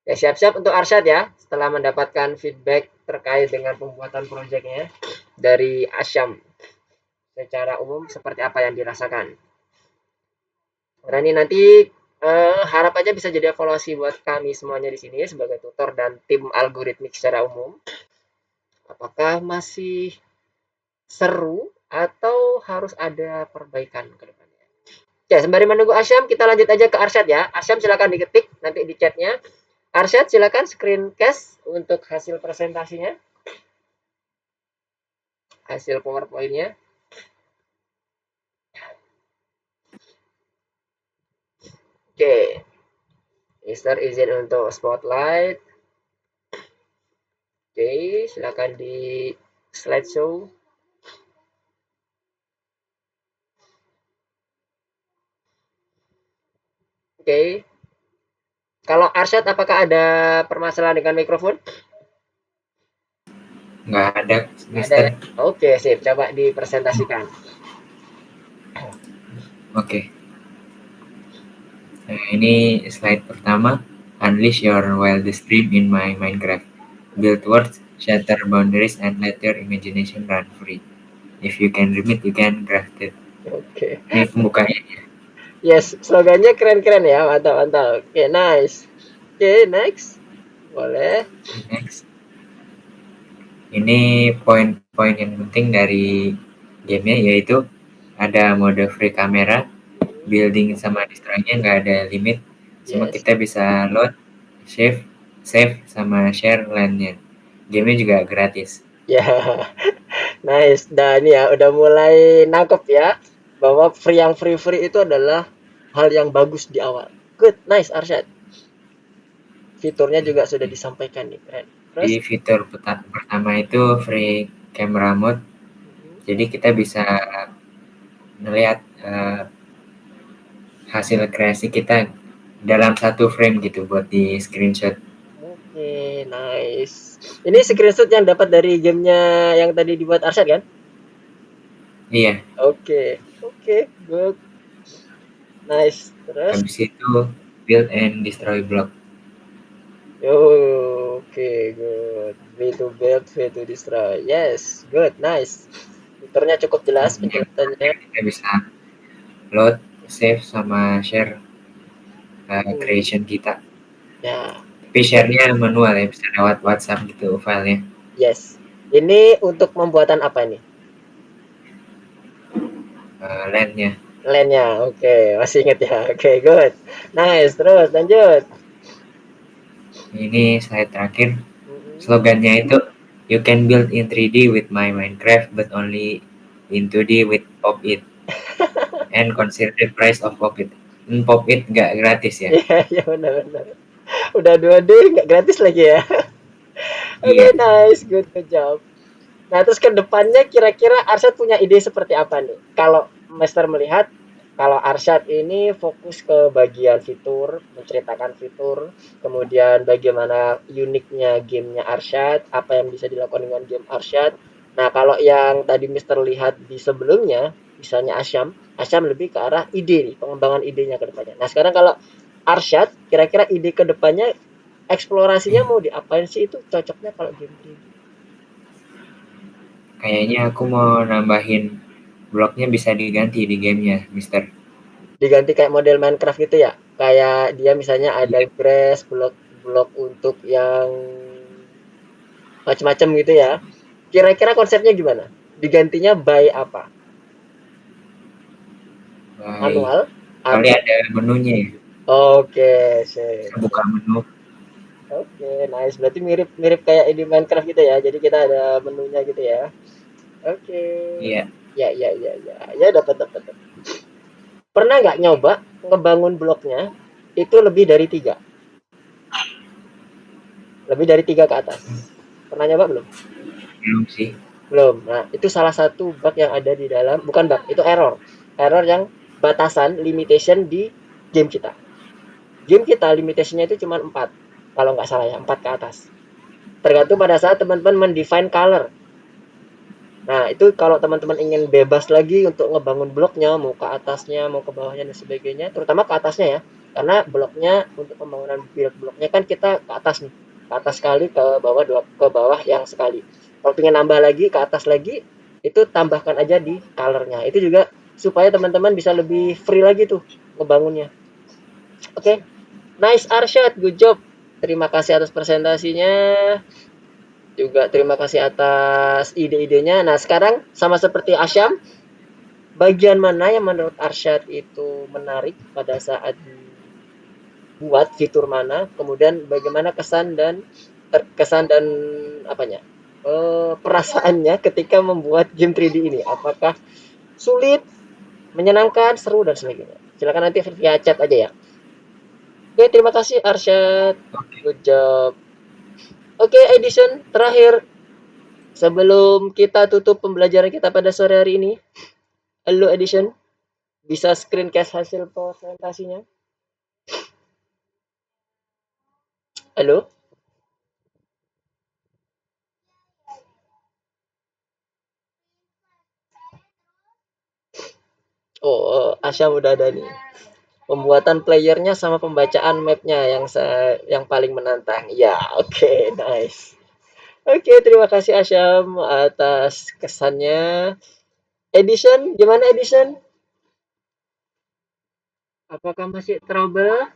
Ya, siap-siap untuk Arsyad ya, setelah mendapatkan feedback terkait dengan pembuatan proyeknya dari Asyam. Secara umum seperti apa yang dirasakan. Karena ini nanti harap aja bisa jadi evaluasi buat kami semuanya di sini sebagai tutor dan tim algoritmik secara umum. Apakah masih seru atau harus ada perbaikan ke depannya? Ya, sembari menunggu Asyam, kita lanjut aja ke Arsyad ya. Asyam silakan diketik nanti di chatnya. Arsyad silakan screencast untuk hasil presentasinya. Hasil PowerPoint-nya. Oke. Mister izin untuk spotlight. Oke, silakan di slideshow. Oke. Kalau Arsyad, apakah ada permasalahan dengan mikrofon? Nggak ada, Ada Mister. ya? Oke, sip. Coba dipresentasikan. Oke. Nah, ini slide pertama. Unleash your wildest dream in my Minecraft. Build worlds, shatter boundaries, and let your imagination run free. If you can dream it, you can craft it. Oke. Ini pembukanya. Yes, slogannya keren-keren ya. Mantap, mantap. Oke, nice. Oke, next. Boleh. Next. Ini poin-poin yang penting dari gamenya, yaitu ada mode free kamera, building sama destroy-nya nggak ada limit. Cuma Yes. kita bisa load, save, sama share land-nya. Gamenya juga gratis. Ya, nice. Dan ya, udah mulai nangkep ya bahwa yang free itu adalah hal yang bagus di awal. Good, nice Arsyad. Fiturnya juga sudah disampaikan nih, keren. Di Terus, fitur pertama itu free camera mode. Jadi kita bisa melihat hasil kreasi kita dalam satu frame gitu buat di screenshot. oke, nice. Ini screenshot yang dapat dari gamenya yang tadi dibuat Arsyad kan? Iya, Oke, good. Nice. Terus, habis itu build and destroy block. oke, good. Way to build, way to destroy. Yes, good, nice. Fiturnya cukup jelas penjelasannya. Kita bisa load, save, sama share creation kita. Ya, Tapi share-nya manual ya, bisa lewat WhatsApp gitu filenya. yes. Ini untuk pembuatan apa nih? Land-nya. Land-nya. Oke, masih ingat ya. Oke, good. Nice. Terus lanjut. Ini slide terakhir. Slogannya itu, you can build in 3D with my Minecraft, but only into the with Pop It and consider the price of Pop It. Pop It nggak gratis ya? Iya, iya benar-benar. Udah 2D nggak gratis lagi ya. Oke, Iya. nice, good job. Nah, terus ke depannya kira-kira Arsyad punya ide seperti apa nih? Kalau Master melihat, kalau Arsyad ini fokus ke bagian fitur, menceritakan fitur, kemudian bagaimana uniknya gamenya Arsyad, apa yang bisa dilakukan dengan game Arsyad. Nah, kalau yang tadi Mister lihat di sebelumnya, misalnya Asyam lebih ke arah ide nih, pengembangan idenya ke depannya. Nah, sekarang kalau Arsyad, kira-kira ide ke depannya, eksplorasinya mau diapain sih itu cocoknya kalau game 3D? Kayaknya aku mau nambahin bloknya bisa diganti di gamenya, Mister. Diganti kayak model Minecraft gitu ya? Kayak dia misalnya ada Iya. grass, blok-blok untuk yang macam-macam gitu ya. Kira-kira konsepnya gimana? Digantinya by apa? Baik. Manual Kali atau ada menunya ya. oke, sip, Bisa sip. buka menu. Oke, nice. Berarti mirip-mirip kayak di Minecraft gitu ya. Jadi kita ada menunya gitu ya. Oke. Iya. Ya, ya, ya, ya. Ya, dapat. Pernah nggak nyoba ngebangun bloknya itu lebih dari 3? Lebih dari 3 ke atas. Pernah nyoba belum? Belum sih. Belum. Nah, itu salah satu bug yang ada di dalam, bukan bug, itu error. Error yang batasan limitation di game kita. Game kita limitationnya itu cuma 4. Kalau nggak salah ya, 4 ke atas. Tergantung pada saat teman-teman mendefine color. Nah, itu kalau teman-teman ingin bebas lagi untuk ngebangun bloknya, mau ke atasnya, mau ke bawahnya dan sebagainya, terutama ke atasnya ya. Karena bloknya untuk pembangunan build bloknya kan kita ke atas nih. Ke atas sekali, ke bawah yang sekali. Kalau ingin nambah lagi, ke atas lagi, itu tambahkan aja di colornya. Itu juga supaya teman-teman bisa lebih free lagi tuh ngebangunnya. Oke, okay. Nice Arsyad, good job. Terima kasih atas presentasinya. Juga terima kasih atas ide-idenya. Nah, sekarang sama seperti Asyam, bagian mana yang menurut Arsyad itu menarik pada saat dibuat fitur mana, kemudian bagaimana kesan dan apanya? Perasaannya ketika membuat game 3D ini. Apakah sulit, menyenangkan, seru dan sebagainya. Silakan nanti via chat aja ya. Oke, terima kasih Arsyad. Oke. Good job. Oke, Edison terakhir sebelum kita tutup pembelajaran kita pada sore hari ini. Halo Edison, bisa screencast hasil presentasinya? Halo? Oh, Asyam udah ada nih. Pembuatan playernya sama pembacaan mapnya yang paling menantang. Ya, oke, nice. Oke, terima kasih Asyam atas kesannya. Edison, gimana Edison? Apakah masih trouble?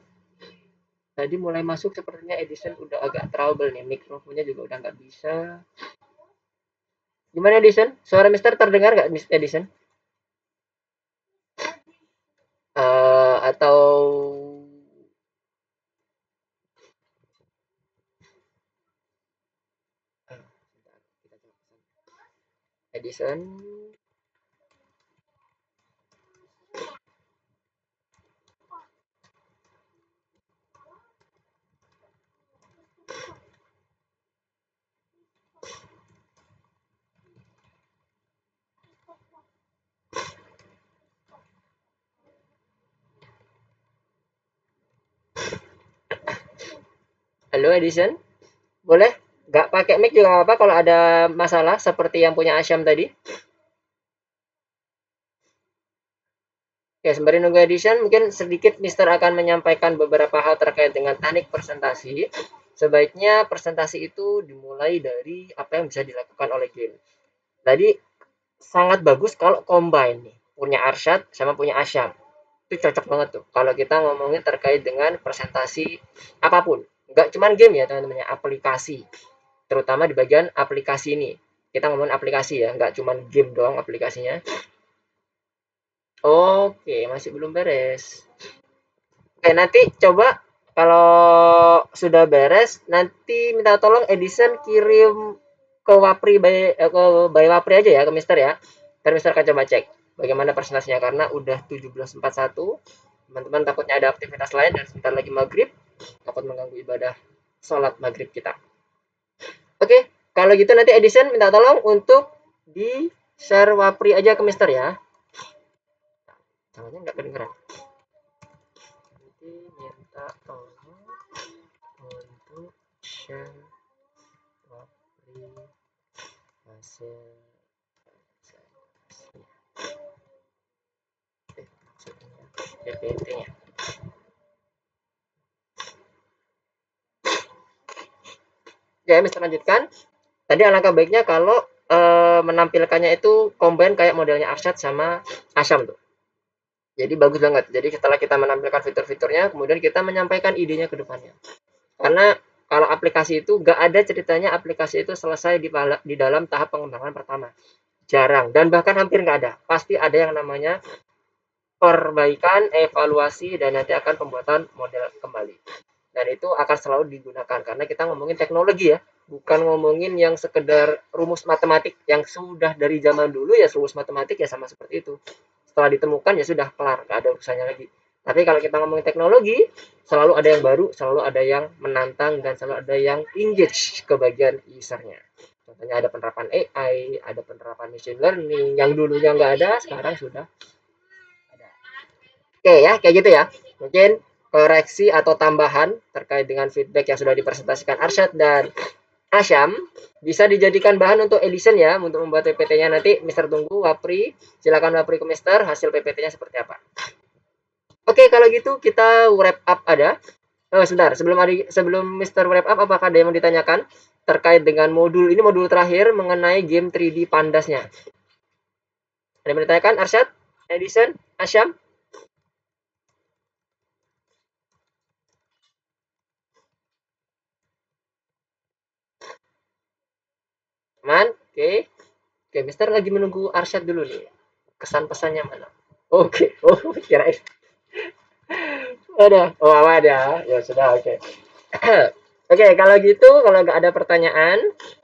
Tadi mulai masuk sepertinya Edison udah agak trouble nih. Mikrofonnya juga udah nggak bisa. Gimana Edison? Suara Mister terdengar nggak Mister Edison? Atau Edison? Halo Edison? Boleh? Nggak pakai mic juga nggak apa kalau ada masalah seperti yang punya Asyam tadi. Ya, sembari nunggu Edison, mungkin sedikit Mister akan menyampaikan beberapa hal terkait dengan teknik presentasi. Sebaiknya presentasi itu dimulai dari apa yang bisa dilakukan oleh game. Tadi sangat bagus kalau combine nih, punya Arsyad sama punya Asyam. Itu cocok banget tuh kalau kita ngomongin terkait dengan presentasi apapun. Nggak cuma game ya teman-teman ya, aplikasi. Terutama di bagian aplikasi ini. Kita ngomongin aplikasi ya, nggak cuma game doang aplikasinya. Oke, masih belum beres. Oke, nanti coba kalau sudah beres, nanti minta tolong Edison kirim ke Wapri by Wapri aja ya ke Mister ya. Ntar Mister akan coba cek bagaimana presentasinya karena udah 17.41. Teman-teman takutnya ada aktivitas lain dan sebentar lagi maghrib, takut mengganggu ibadah sholat maghrib kita. Oke, kalau gitu nanti Edison minta tolong untuk di share Wapri aja ke Mister ya. Caranya nggak kedengeran. Nanti minta tolong untuk share Wapri hasil maksudnya PPT-nya. Ya, Mister lanjutkan. Tadi alangkah baiknya kalau menampilkannya itu combine kayak modelnya Arsyad sama Asyam tuh. Jadi bagus banget. Jadi setelah kita menampilkan fitur-fiturnya, kemudian kita menyampaikan idenya ke depannya. Karena kalau aplikasi itu gak ada ceritanya aplikasi itu selesai di dalam tahap pengembangan pertama. Jarang. Dan bahkan hampir nggak ada. Pasti ada yang namanya perbaikan, evaluasi, dan nanti akan pembuatan model kembali. Dan itu akan selalu digunakan. Karena kita ngomongin teknologi ya. Bukan ngomongin yang sekedar rumus matematik yang sudah dari zaman dulu ya rumus matematik ya sama seperti itu. Setelah ditemukan ya sudah kelar, nggak ada urusannya lagi. Tapi kalau kita ngomongin teknologi, selalu ada yang baru, selalu ada yang menantang, dan selalu ada yang engage ke bagian usernya. Contohnya ada penerapan AI, ada penerapan machine learning, yang dulunya nggak ada, sekarang sudah ada. Oke ya, kayak gitu ya. Mungkin koreksi atau tambahan terkait dengan feedback yang sudah dipresentasikan Arsyad dan Asyam bisa dijadikan bahan untuk Edison ya, untuk membuat PPT-nya nanti Mister tunggu Wapri, silakan Wapri ke Mister hasil PPT-nya seperti apa. Oke, kalau gitu kita wrap up ada. Sebentar, sebelum Mister wrap up apakah ada yang mau ditanyakan terkait dengan modul ini, modul terakhir mengenai game 3D Pandasnya? Ada yang mau ditanyakan Arsyad, Edison, Asyam? Aman? Oke. Oke, Mister lagi menunggu Arsyad dulu nih. Kesan pesannya mana? Oke. Oh, kirain. Ada. Oh, ada. Ya sudah, oke. Oke, kalau gitu, kalau nggak ada pertanyaan,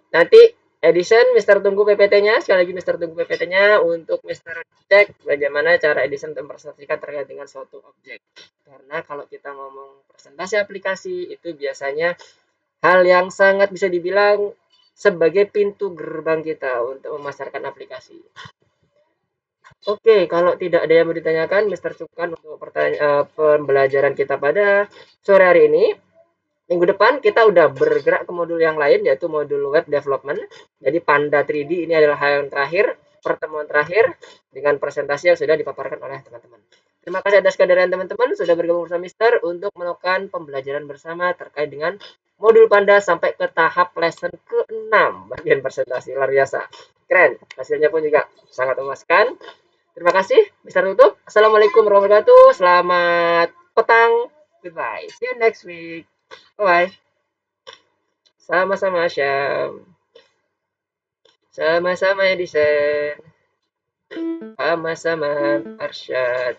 nanti Edison, Mister tunggu PPT-nya. Sekali lagi Mister tunggu PPT-nya untuk Mister cek bagaimana cara Edison mempresentasikan terkait dengan suatu objek. Karena kalau kita ngomong presentasi aplikasi, itu biasanya hal yang sangat bisa dibilang sebagai pintu gerbang kita untuk memasarkan aplikasi. Oke, kalau tidak ada yang mau ditanyakan, Mister cukupkan untuk pembelajaran kita pada sore hari ini. Minggu depan kita udah bergerak ke modul yang lain, yaitu modul web development. Jadi Panda 3D ini adalah hal yang terakhir, pertemuan terakhir dengan presentasi yang sudah dipaparkan oleh teman-teman. Terima kasih atas kehadiran teman-teman sudah bergabung bersama Mister untuk melakukan pembelajaran bersama terkait dengan modul Panda sampai ke tahap lesson ke-6 bagian presentasi. Luar biasa. Keren. Hasilnya pun juga sangat memuaskan. Terima kasih. Mister tutup. Assalamualaikum warahmatullahi wabarakatuh. Selamat petang. Goodbye. See you next week. Bye. Sama-sama Syam. Sama-sama Edison. Sama-sama Arsyad.